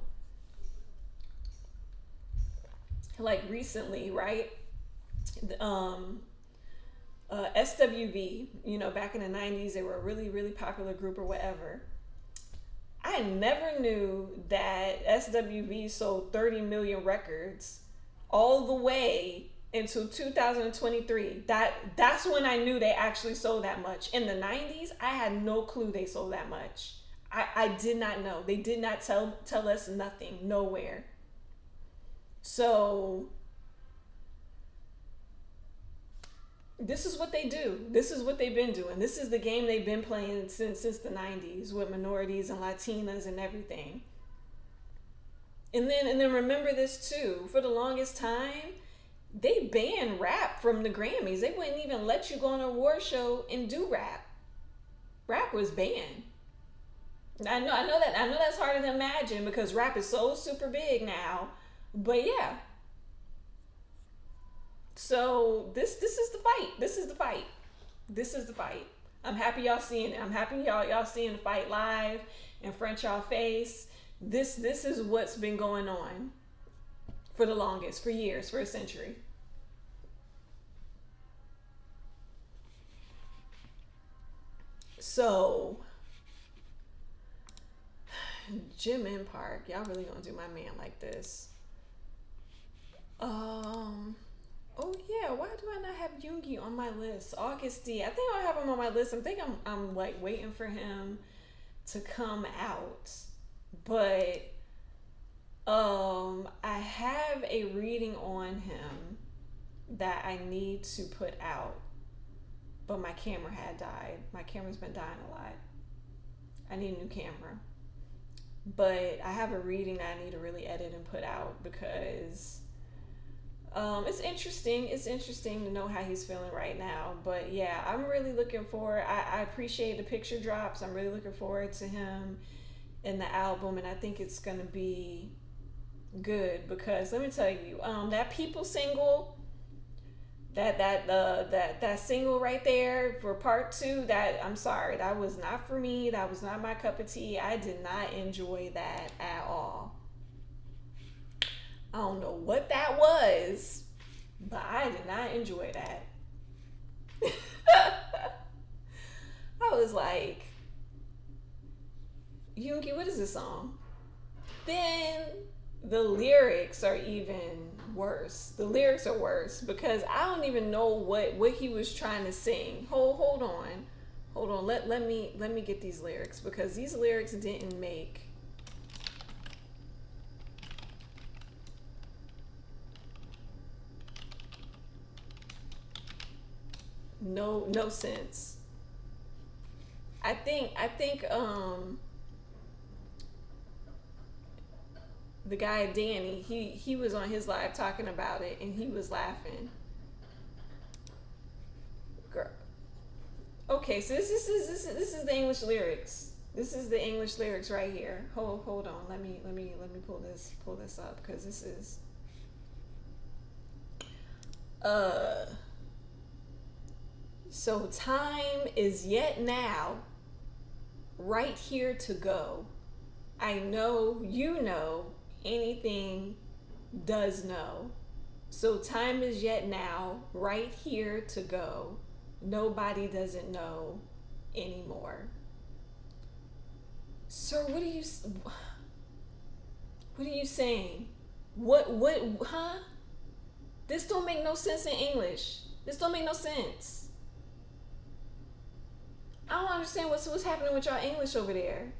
Like recently, right? SWV, you know, back in the 90s, they were a really, really popular group or whatever. I never knew that SWV sold 30 million records all the way until 2023. That's when I knew they actually sold that much. In the 90s, I had no clue they sold that much. I did not know. They did not tell us nothing, nowhere. So this is what they do. This is what they've been doing. This is the game they've been playing since the 90s with minorities and Latinas and everything. And then remember this too. For the longest time, they banned rap from the Grammys. They wouldn't even let you go on an award show and do rap. Rap was banned. I know that's harder to imagine because rap is so super big now. But yeah. So this is the fight. This is the fight. This is the fight. I'm happy y'all seeing it. I'm happy y'all seeing the fight live in front y'all face. This is what's been going on for the longest, for years, for a century. So Jimin Park, y'all really gonna do my man like this? Oh yeah, why do I not have Yoongi on my list? August D. I think I have him on my list. I'm like waiting for him to come out. But I have a reading on him that I need to put out. But my camera had died. My camera's been dying a lot. I need a new camera. But I have a reading that I need to really edit and put out because it's interesting. It's interesting to know how he's feeling right now. But yeah, I'm really looking forward. I appreciate the picture drops. I'm really looking forward to him in the album, and I think it's gonna be good because let me tell you, that People single, that single right there for part 2, that I'm sorry, that was not for me. That was not my cup of tea. I did not enjoy that at all. I don't know what that was, but I did not enjoy that. I was like, Yoongi, what is this song? Then the lyrics are even worse. The lyrics are worse because I don't even know what he was trying to sing. Hold on. Hold on. Let me get these lyrics because these lyrics didn't make no sense. I think the guy Danny, he was on his live talking about it and he was laughing. Girl. Okay, so this is the English lyrics. This is the English lyrics right here. Hold on. Let me pull this up because this is uh so time is yet now right here to go. I know you know anything does know. So time is yet now right here to go. Nobody doesn't know anymore. Sir, what are you saying? What huh? This don't make no sense in English. This don't make no sense. I don't understand what's happening with y'all English over there.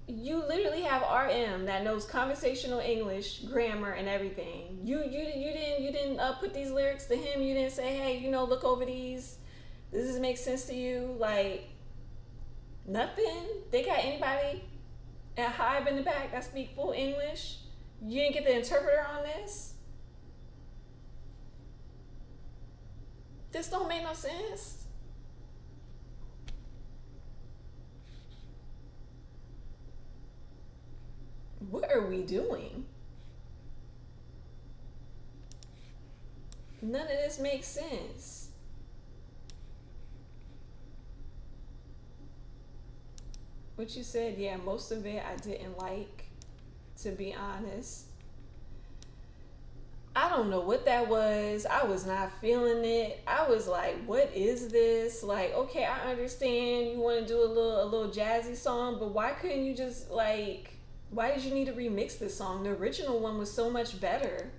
You literally have RM that knows conversational English, grammar, and everything. You didn't put these lyrics to him. You didn't say, hey, look over these. Does this make sense to you? Like nothing. They got anybody at Hive in the back that speak full English. You didn't get the interpreter on this. This don't make no sense. What are we doing? None of this makes sense. What you said, yeah, most of it I didn't like, to be honest. I don't know what that was. I was not feeling it. I was like, what is this? Like, okay, I understand you want to do a little jazzy song, but why couldn't you just like, why did you need to remix this song? The original one was so much better.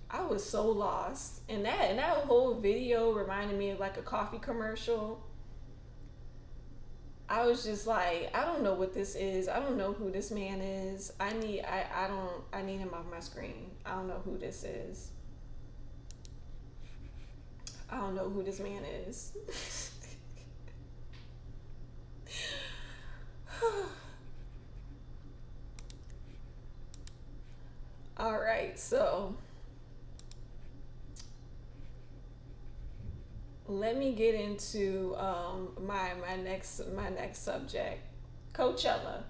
I was so lost. And that whole video reminded me of like a coffee commercial. I was just like, I don't know what this is. I don't know who this man is. I need him off my screen. I don't know who this is. I don't know who this man is. All right, so let me get into my next subject, Coachella.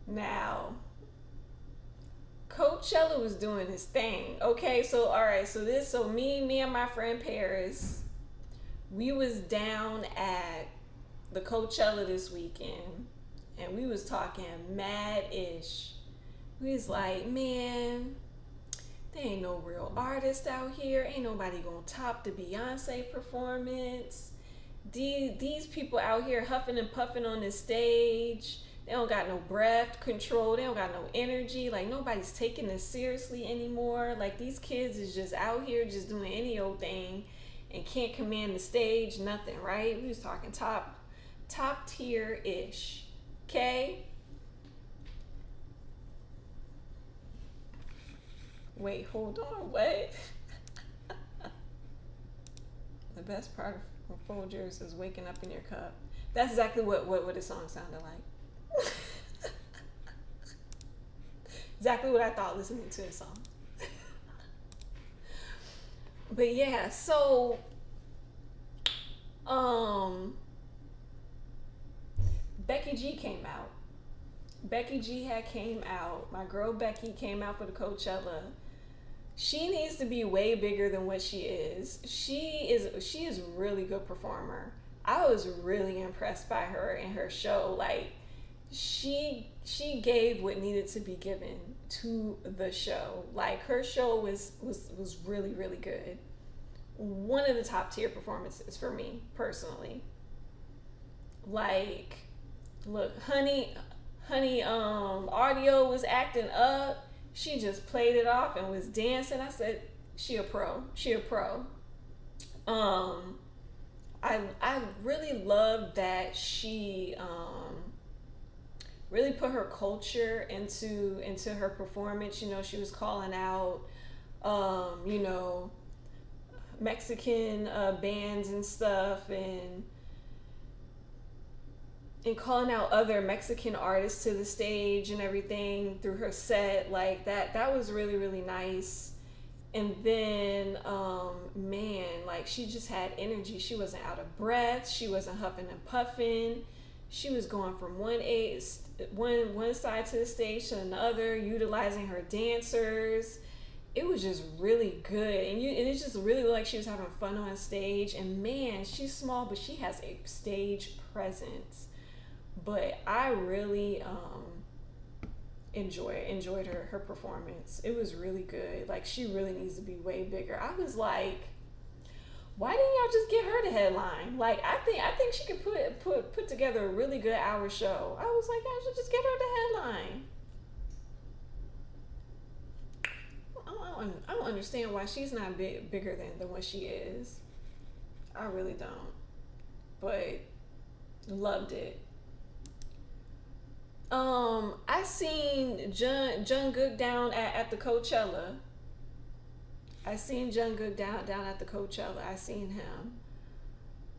Now, Coachella was doing his thing. Okay, so all right, so me and my friend Paris, we was down at the Coachella this weekend, and we was talking mad-ish. We was like, man, there ain't no real artist out here. Ain't nobody gonna top the Beyonce performance. These people out here huffing and puffing on the stage. They don't got no breath control. They don't got no energy. Like, nobody's taking this seriously anymore. Like, these kids is just out here just doing any old thing and can't command the stage, nothing, right? We was talking top tier-ish, okay? Wait, hold on, what? The best part of Folgers is waking up in your cup. That's exactly what the song sounded like. Exactly what I thought listening to the song. But yeah, so Becky G came out. Becky G had came out. My girl Becky came out for the Coachella. She needs to be way bigger than what she is. She is a really good performer. I was really impressed by her and her show. Like, she gave what needed to be given to the show. Like her show was really really good. One of the top tier performances for me personally. Like, look, honey, audio was acting up. She just played it off and was dancing. I said, she a pro. She a pro. Um, I really love that she really put her culture into her performance. You know, she was calling out you know, Mexican bands and stuff, and calling out other Mexican artists to the stage and everything through her set. Like that was really really nice. And then man, like she just had energy. She wasn't out of breath, she wasn't huffing and puffing. She was going from one side to the stage to another, utilizing her dancers. It was just really good, and it just really looked like she was having fun on stage. And man, she's small but she has a stage presence. But I really enjoyed her performance. It was really good. Like she really needs to be way bigger. I was like, why didn't y'all just get her to headline? Like I think she could put together a really good hour show. I was like, y'all should just get her to headline. I don't understand why she's not bigger than what she is. I really don't. But loved it. I seen Jungkook down at the Coachella. I seen Jungkook down at the Coachella. I seen him.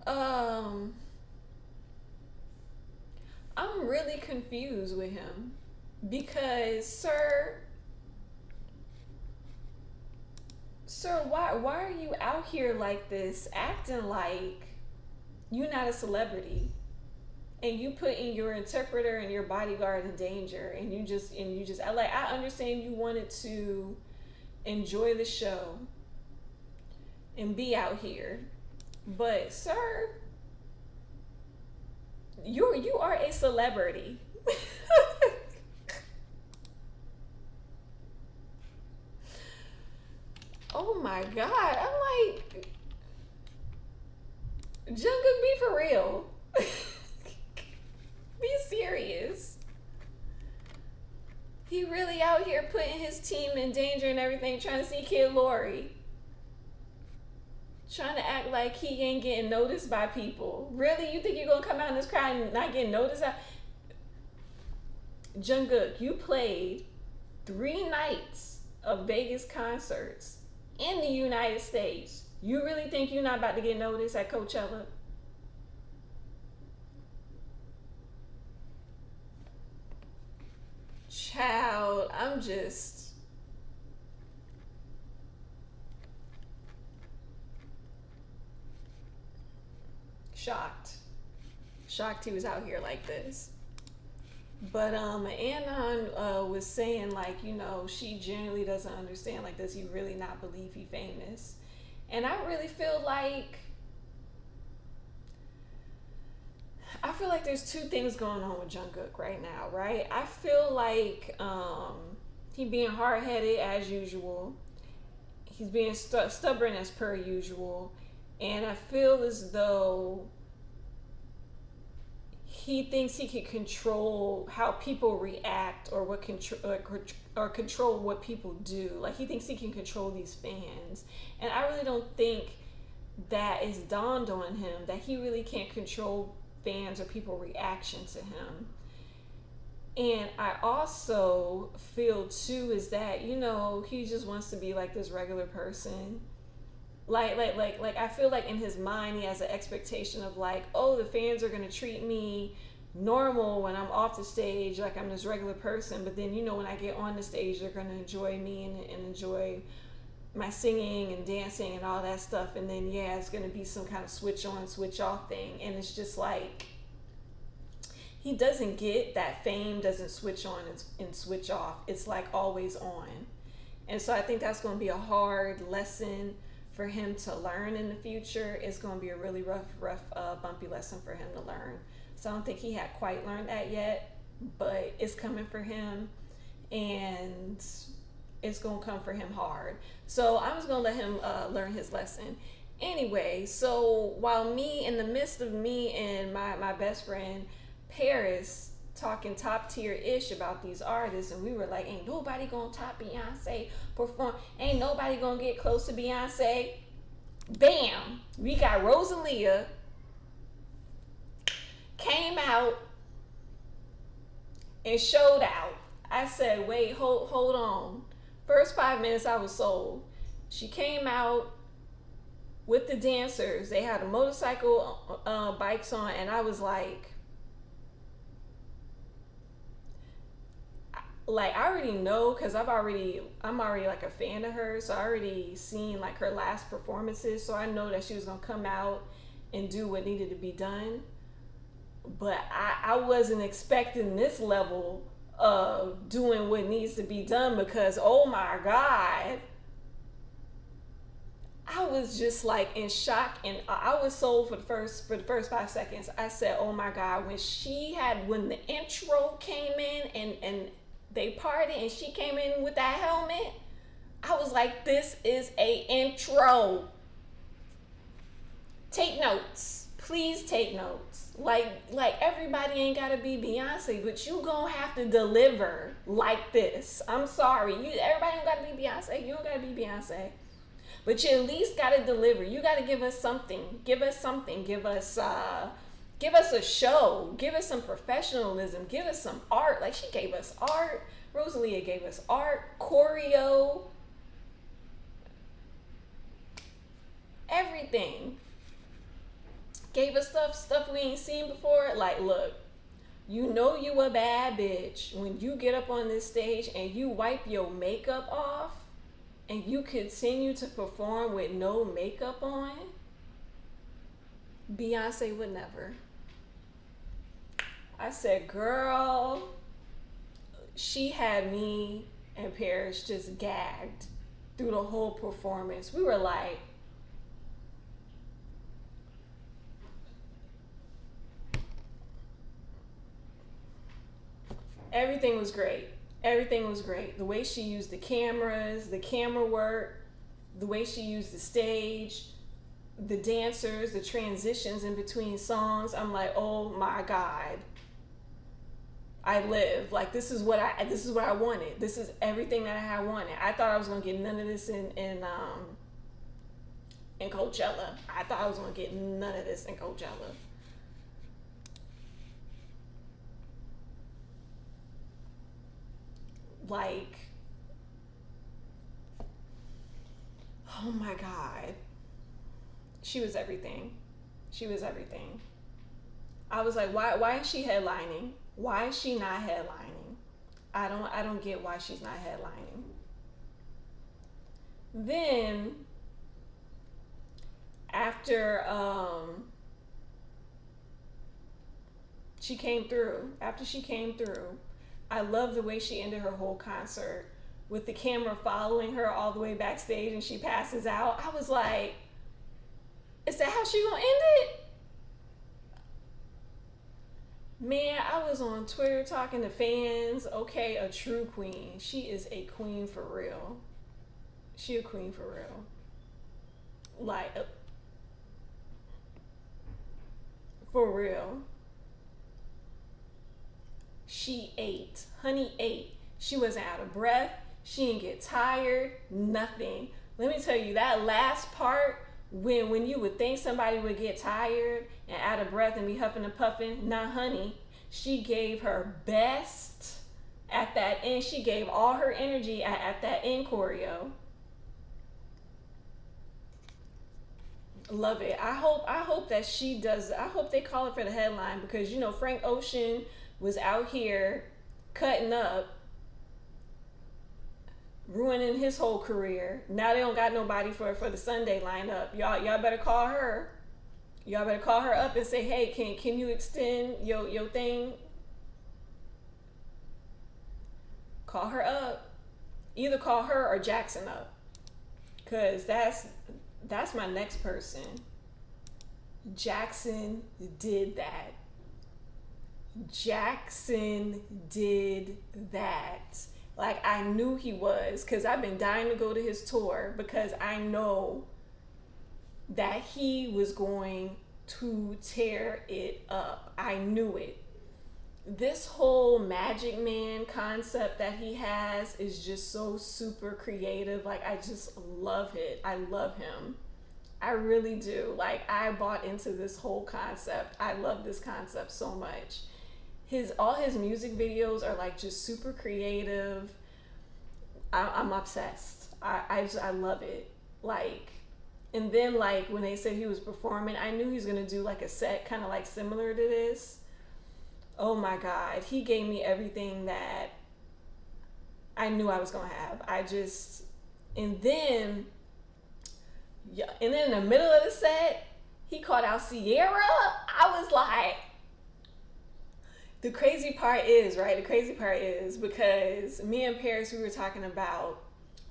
I'm really confused with him because sir, why are you out here like this, acting like you're not a celebrity? And you putting your interpreter and your bodyguard in danger, and you just I understand you wanted to enjoy the show and be out here, but sir, you are a celebrity. Oh my god, I'm like, Jungkook, be for real. Be serious. He really out here putting his team in danger and everything, trying to see Kid Lori. Trying to act like he ain't getting noticed by people. Really? You think you're gonna come out in this crowd and not get noticed? Jungkook, you played 3 nights of Vegas concerts in the United States. You really think you're not about to get noticed at Coachella? Child, I'm just shocked. Shocked he was out here like this. But Anon was saying, like, you know, she generally doesn't understand, like, does he really not believe he famous? And I really feel like there's 2 things going on with Jungkook right now, right? I feel like he being hard-headed as usual. He's being stubborn as per usual. And I feel as though he thinks he can control how people react, or what or control what people do. Like he thinks he can control these fans, and I really don't think that is dawned on him that he really can't control fans or people reaction to him. And I also feel too is that, you know, he just wants to be like this regular person. Like I feel like in his mind he has an expectation of like, oh, the fans are gonna treat me normal when I'm off the stage, like I'm this regular person, but then, you know, when I get on the stage they're gonna enjoy me and enjoy my singing and dancing and all that stuff, and then yeah, it's gonna be some kind of switch on switch off thing. And it's just like he doesn't get that fame doesn't switch on and switch off. It's like always on. And so I think that's going to be a hard lesson for him to learn in the future. It's going to be a really rough, bumpy lesson for him to learn. So I don't think he had quite learned that yet. but it's coming for him, and it's gonna come for him hard. So I'm just gonna let him learn his lesson. Anyway, so while me, in the midst of me and my best friend Paris talking top tier ish about these artists, and we were like, ain't nobody gonna top Beyonce perform, ain't nobody gonna get close to Beyonce. Bam, we got Rosalia came out and showed out. I said, wait, hold on. First 5 minutes, I was sold. She came out with the dancers. They had a motorcycle bikes on, and I was like I already know, because I'm already like a fan of hers, so I already seen like her last performances, so I know that she was gonna come out and do what needed to be done. But I wasn't expecting this level of doing what needs to be done, because oh my god, I was just like in shock, and I was sold for the first 5 seconds. I said, oh my god, when the intro came in and they partied and she came in with that helmet, I was like, this is a intro. Take notes. Please take notes. Like everybody ain't gotta be Beyonce, but you gonna have to deliver like this. I'm sorry. Everybody don't gotta be Beyonce. You don't gotta be Beyonce. But you at least gotta deliver. You gotta give us something. Give us something. Give us a show. Give us some professionalism. Give us some art. Like, she gave us art. Rosalia gave us art, choreo, everything. Gave us stuff we ain't seen before. Like, look, you know you a bad bitch when you get up on this stage and you wipe your makeup off and you continue to perform with no makeup on. Beyonce would never. I said, girl, she had me and Paris just gagged through the whole performance. We were like, everything was great. Everything was great. The way she used the cameras, the camera work, the way she used the stage, the dancers, the transitions in between songs. I'm like, oh my God. I live. Like, this is what I wanted. This is everything that I had wanted. I thought I was gonna get none of this in Coachella. I thought I was gonna get none of this in Coachella. Like, oh my God. She was everything. She was everything. I was like, why is she headlining? Why is she not headlining? I don't get why she's not headlining. Then after she came through, I love the way she ended her whole concert with the camera following her all the way backstage and she passes out. I was like, is that how she gonna end it? Man, I was on Twitter talking to fans. Okay, a true queen. She is a queen for real. She a queen for real. Like, for real. She ate. Honey ate. She wasn't out of breath. She didn't get tired. Nothing. Let me tell you, that last part, when you would think somebody would get tired and out of breath and be huffing and puffing, nah, honey. She gave her best at that end. She gave all her energy at that end choreo. Love it. I hope that she does. I hope they call it for the headline, because you know Frank Ocean was out here cutting up, ruining his whole career. Now they don't got nobody for the Sunday lineup. Y'all better call her. Y'all better call her up and say, hey, can you extend your thing? Call her up. Either call her or Jackson up, cause that's my next person. Jackson did that. Jackson did that. Like, I knew he was, because I've been dying to go to his tour, because I know that he was going to tear it up. I knew it. This whole Magic Man concept that he has is just so super creative. Like, I just love it. I love him. I really do. Like, I bought into this whole concept. I love this concept so much. His all his music videos are like just super creative. I'm obsessed. I love it. Like, and then like when they said he was performing, I knew he was gonna do like a set kind of like similar to this. Oh my God, he gave me everything that I knew I was gonna have. And then, yeah, and then in the middle of the set, he called out Sierra. I was like, the crazy part is, right? The crazy part is because me and Paris, we were talking about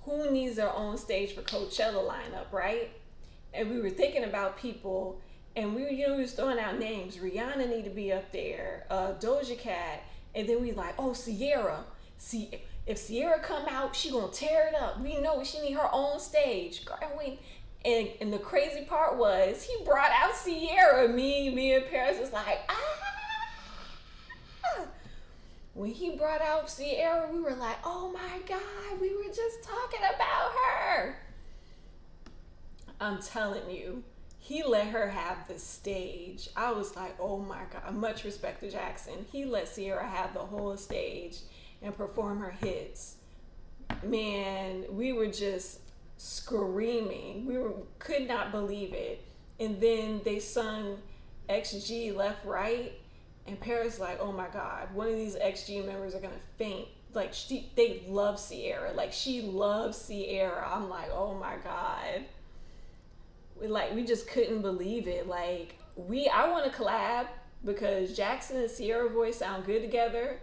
who needs their own stage for Coachella lineup, right? And we were thinking about people, and we was throwing out names. Rihanna need to be up there, Doja Cat, and then we like, oh, Sierra. See, if Sierra come out, she gonna tear it up. We know she need her own stage. And the crazy part was he brought out Sierra. Me and Paris was like, ah. When he brought out Sierra, we were like, oh my God, we were just talking about her. I'm telling you, he let her have the stage. I was like, oh my God, much respect to Jackson. He let Sierra have the whole stage and perform her hits. Man, we were just screaming. Could not believe it. And then they sung XG Left Right. And Paris like, oh my God, one of these XG members are gonna faint. Like, they love Sierra. Like, she loves Sierra. I'm like, oh my God. We just couldn't believe it. Like, I want to collab because Jackson and Sierra voice sound good together.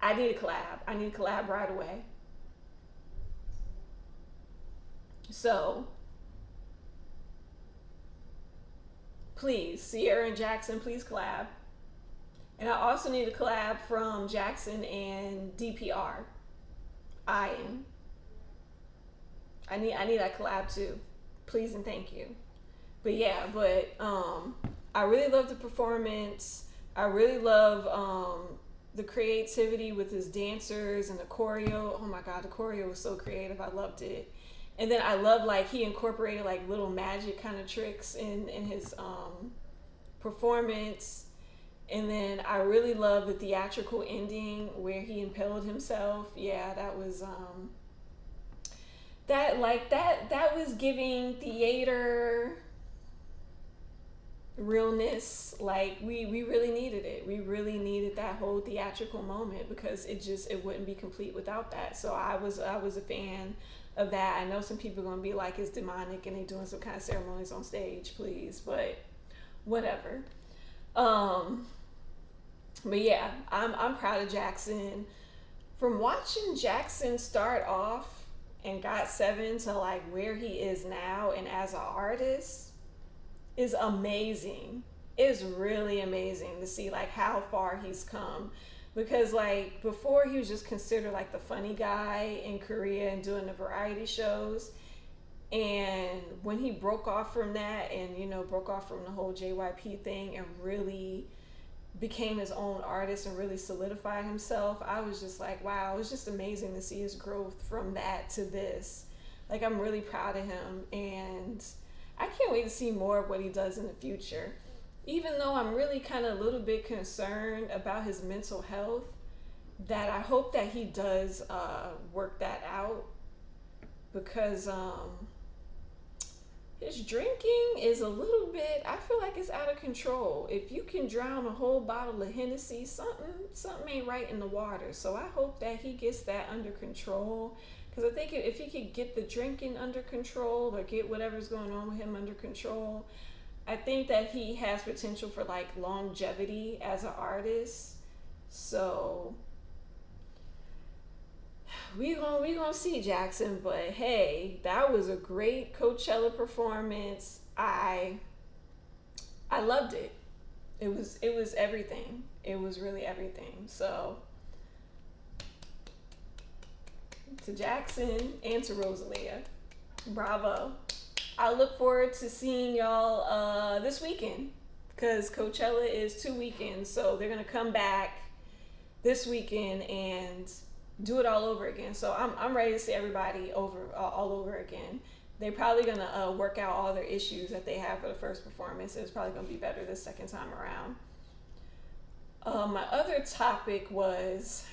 I need a collab right away. So, please, Sierra and Jackson, please collab. And I also need a collab from Jackson and DPR. I need that collab too. Please and thank you. But yeah, I really love the performance. I really love the creativity with his dancers and the choreo. Oh my God, the choreo was so creative. I loved it. And then I love like he incorporated like little magic kind of tricks in his performance. And then I really love the theatrical ending where he impaled himself. Yeah, that was that was giving theater realness. Like we really needed it. We really needed that whole theatrical moment because it wouldn't be complete without that. So I was a fan of that. I know some people are gonna be like, it's demonic and they doing some kind of ceremonies on stage, please, but whatever. But yeah, I'm proud of Jackson. From watching Jackson start off and got 7 to like where he is now and as an artist is amazing. It's really amazing to see like how far he's come. Because like before he was just considered like the funny guy in Korea and doing the variety shows. And when he broke off from that and broke off from the whole JYP thing and really became his own artist and really solidified himself, I was just like, wow, it was just amazing to see his growth from that to this. Like, I'm really proud of him, and I can't wait to see more of what he does in the future. Even though I'm really kind of a little bit concerned about his mental health, that I hope that he does work that out, because his drinking is a little bit, I feel like it's out of control. If you can drown a whole bottle of Hennessy, something ain't right in the water. So I hope that he gets that under control. Because I think if he could get the drinking under control or get whatever's going on with him under control, I think that he has potential for like longevity as an artist. So we gonna see Jackson, but hey, that was a great Coachella performance. I loved it. It was everything. It was really everything. So to Jackson and to Rosalia, bravo. I look forward to seeing y'all this weekend because Coachella is 2 weekends, so they're gonna come back this weekend and do it all over again. So I'm ready to see everybody over all over again. They're probably gonna work out all their issues that they have for the first performance. It's probably gonna be better this second time around. My other topic was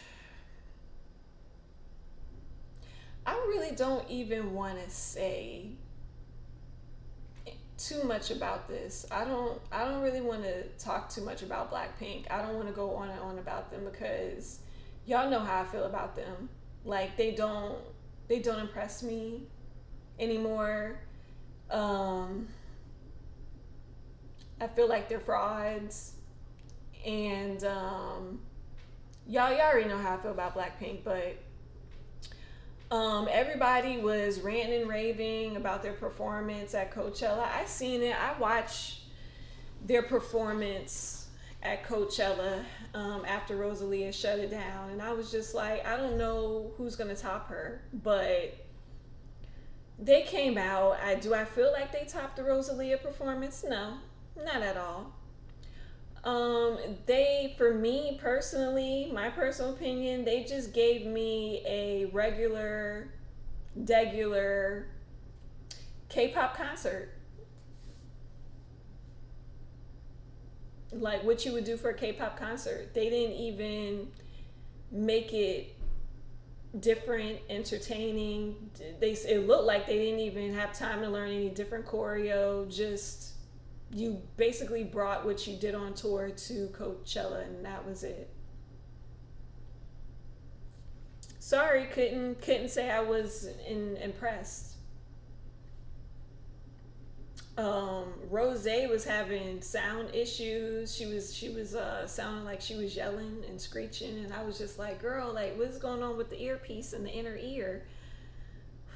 I really don't even want to say too much about this. I don't really want to talk too much about Blackpink. I don't want to go on and on about them because y'all know how I feel about them. Like they don't impress me anymore. I feel like they're frauds, and y'all already know how I feel about Blackpink, but everybody was ranting and raving about their performance at Coachella. I seen it. I watched their performance at Coachella after Rosalia shut it down, and I was just like, I don't know who's gonna top her, but they came out. Do I feel like they topped the Rosalia performance? No, not at all. They, for me personally, my personal opinion, they just gave me a regular K-pop concert. Like what you would do for a K-pop concert. They didn't even make it different, entertaining. It looked like they didn't even have time to learn any different choreo. Just you basically brought what you did on tour to Coachella, and that was it. Sorry, couldn't say I was impressed. Rose was having sound issues. She was sounding like she was yelling and screeching, and I was just like, girl, like what's going on with the earpiece in the inner ear?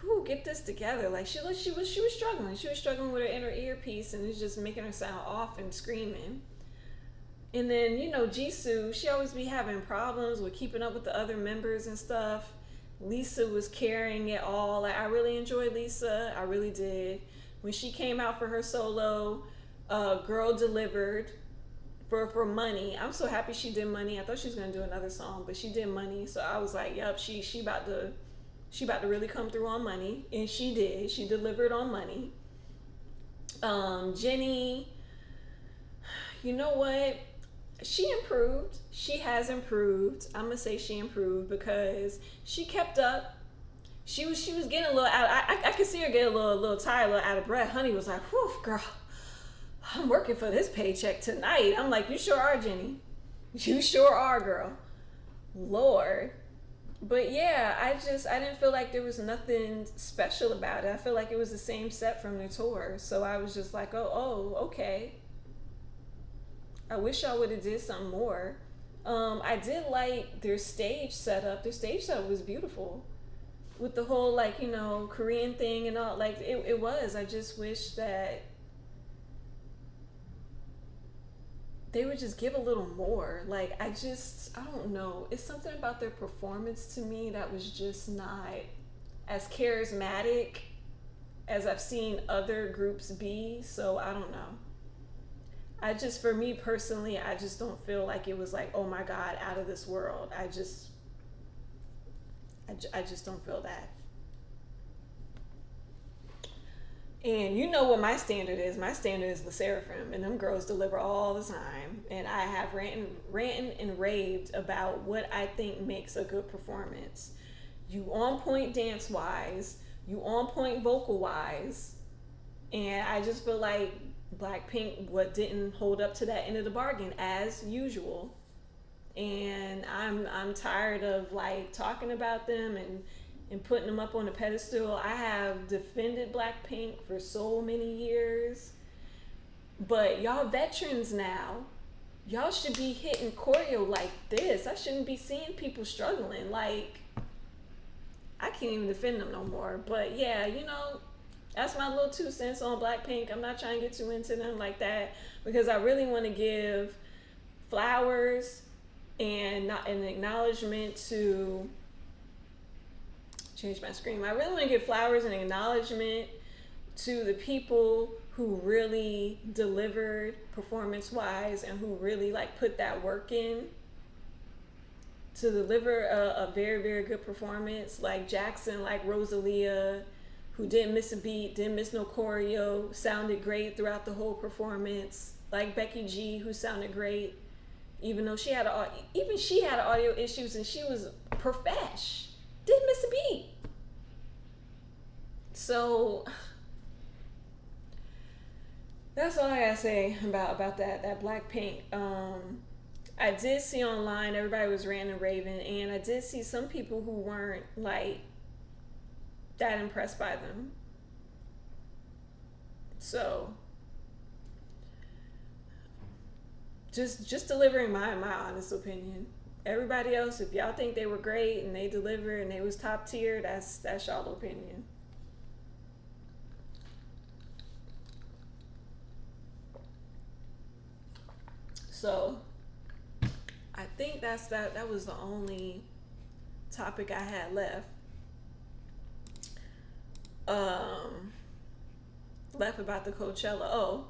Whew, get this together. Like she was struggling. She was struggling with her inner earpiece, and it was just making her sound off and screaming. And then, Jisoo, she always be having problems with keeping up with the other members and stuff. Lisa was carrying it all. Like I really enjoyed Lisa. I really did. When she came out for her solo, Girl delivered for Money. I'm so happy she did Money. I thought she was gonna do another song, but she did Money. So I was like, yep, she about to really come through on Money, and she did. She delivered on Money. Jenny, you know what? She improved. She has improved. I'm gonna say she improved because she kept up. She was getting a little out. I could see her get a little tired, a little out of breath. Honey was like, "Whew, girl, I'm working for this paycheck tonight." I'm like, "You sure are, Jenny. You sure are, girl." Lord. But yeah, I didn't feel like there was nothing special about it. I feel like it was the same set from their tour. So I was just like, oh, okay. I wish I would have did something more. I did like their stage setup. Their stage setup was beautiful. With the whole Korean thing and all, like it was. I just wish that they would just give a little more. Like I don't know. It's something about their performance to me that was just not as charismatic as I've seen other groups be. So I don't know. For me personally, I just don't feel like it was like, oh my God, out of this world. I just don't feel that. And you know what my standard is. My standard is the Seraphim, and them girls deliver all the time. And I have ranted and raved about what I think makes a good performance. You on point dance wise, you on point vocal wise, and I just feel like Blackpink didn't hold up to that end of the bargain as usual. And I'm tired of like talking about them and putting them up on a pedestal. I have defended Blackpink for so many years, but y'all veterans now. Y'all should be hitting choreo like this. I shouldn't be seeing people struggling. Like I can't even defend them no more. But yeah, that's my little 2 cents on Blackpink. I'm not trying to get too into them like that because I really want to give flowers and not an acknowledgement to change my screen. I really want to give flowers and acknowledgement to the people who really delivered performance wise and who really like put that work in to deliver a very, very good performance, like Jackson, like Rosalia, who didn't miss a beat, didn't miss no choreo, sounded great throughout the whole performance, like Becky G, who sounded great, even though she had audio issues and she was profesh, didn't miss a beat. So that's all I gotta say about that Blackpink. I did see online everybody was ranting and raving, and I did see some people who weren't like that impressed by them. So just delivering my honest opinion. Everybody else, if y'all think they were great and they delivered and they was top tier, that's y'all opinion. So I think that was the only topic I had left. Left about the Coachella. Oh,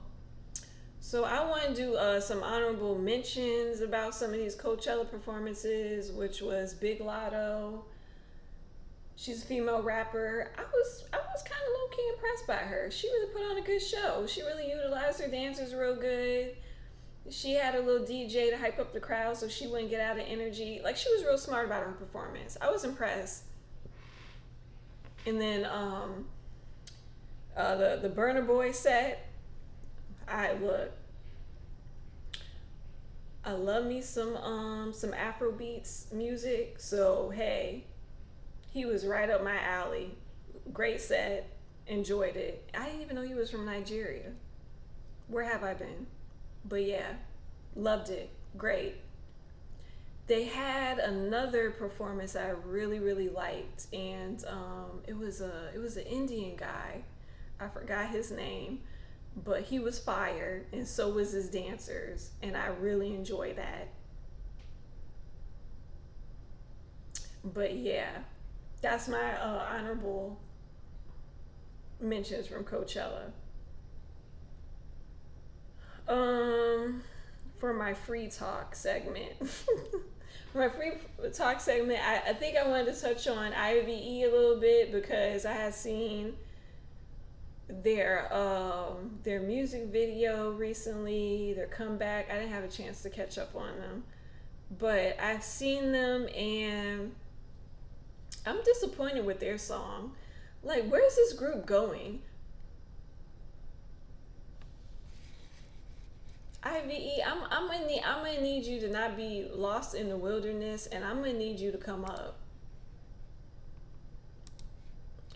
so I want to do some honorable mentions about some of these Coachella performances, which was Big Lotto. She's a female rapper. I was kind of low key impressed by her. She really put on a good show. She really utilized her dancers real good. She had a little DJ to hype up the crowd so she wouldn't get out of energy. Like, she was real smart about her performance. I was impressed. And then the Burna Boy set. I love me some Afrobeats music. So hey, he was right up my alley. Great set. Enjoyed it. I didn't even know he was from Nigeria. Where have I been? But yeah, loved it. Great. They had another performance I really, really liked, and it was an Indian guy. I forgot his name, but he was fire, and so was his dancers, and I really enjoy that. But yeah, that's my honorable mentions from Coachella. For my free talk segment. My free talk segment, I think I wanted to touch on IVE a little bit because I had seen their music video recently, their comeback. I didn't have a chance to catch up on them, but I've seen them and I'm disappointed with their song. Like, where's this group going? IVE, I'm gonna need you to not be lost in the wilderness, and I'm gonna need you to come up.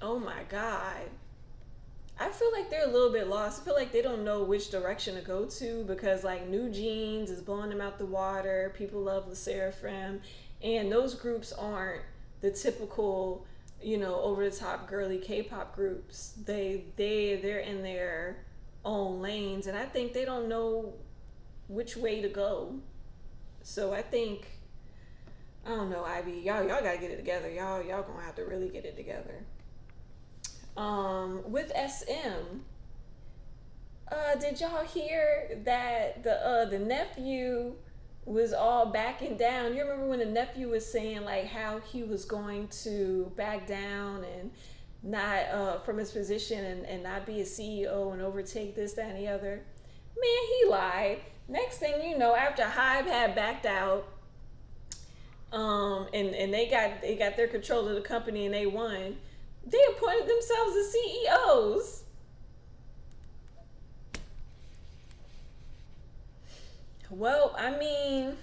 Oh my God. I feel like they're a little bit lost. I feel like they don't know which direction to go to because like New Jeans is blowing them out the water. People love the Seraphim, and those groups aren't the typical, over the top girly K-pop groups. They're in their own lanes, and I think they don't know which way to go. So I don't know, Ivy, y'all gotta get it together. Y'all gonna have to really get it together. With SM, did y'all hear that the nephew was all backing down? You remember when the nephew was saying like how he was going to back down and not from his position and not be a CEO and overtake this, that, and the other? Man, he lied. Next thing you know, after Hive had backed out, and they got their control of the company and they won, they appointed themselves as CEOs. Well, I mean,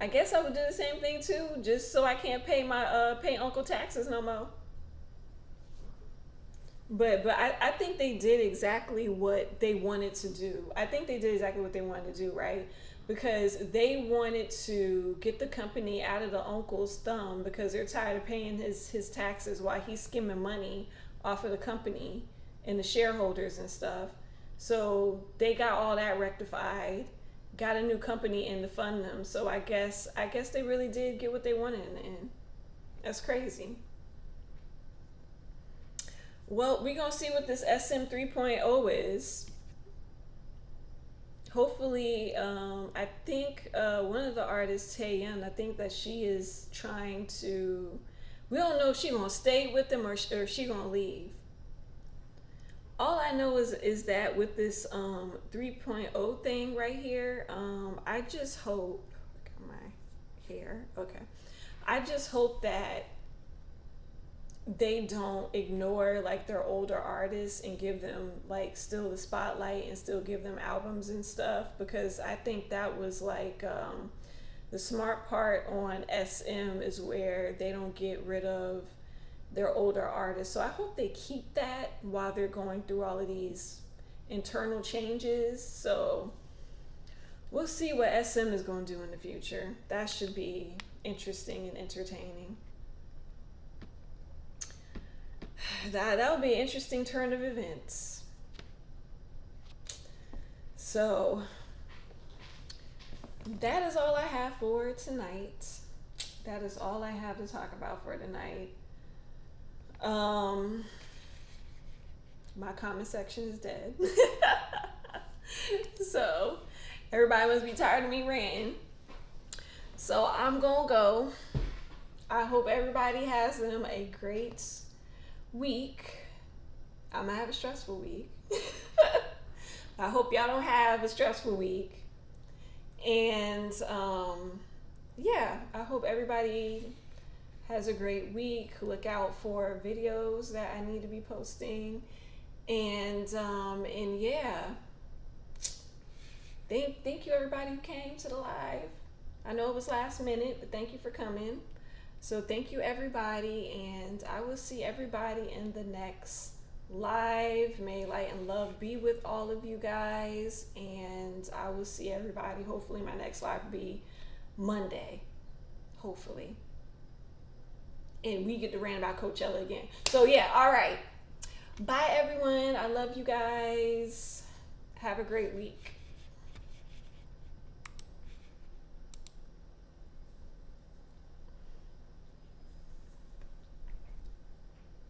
I guess I would do the same thing too, just so I can't pay my pay uncle taxes no more. But I think they did exactly what they wanted to do. I think they did exactly what they wanted to do, right? Because they wanted to get the company out of the uncle's thumb because they're tired of paying his taxes while he's skimming money off of the company and the shareholders and stuff. So they got all that rectified, got a new company in to fund them. So I guess they really did get what they wanted in the end. That's crazy. Well, we're gonna see what this SM 3.0 is. Hopefully, I think one of the artists, Taemin, I think that she is trying to. We don't know if she gonna stay with them or she gonna leave. All I know is that with this 3.0 thing right here, I just hope. Look at my hair. Okay, I just hope that they don't ignore like their older artists and give them like still the spotlight and still give them albums and stuff, because I think that was like the smart part on SM is where they don't get rid of their older artists. So I hope they keep that while they're going through all of these internal changes. So we'll see what SM is going to do in the future. That should be interesting and entertaining. That would be an interesting turn of events. So that is all I have for tonight. That is all I have to talk about for tonight. My comment section is dead. So everybody must be tired of me ranting. So I'm gonna go. I hope everybody has them a great week. I'm gonna have a stressful week. I hope y'all don't have a stressful week. And yeah, I hope everybody has a great week. Look out for videos that I need to be posting. And yeah. Thank you everybody who came to the live. I know it was last minute, but thank you for coming. So thank you everybody, and I will see everybody in the next live. May light and love be with all of you guys, and I will see everybody. Hopefully my next live will be Monday. Hopefully. And we get to rant about Coachella again. So yeah, all right. Bye everyone. I love you guys. Have a great week.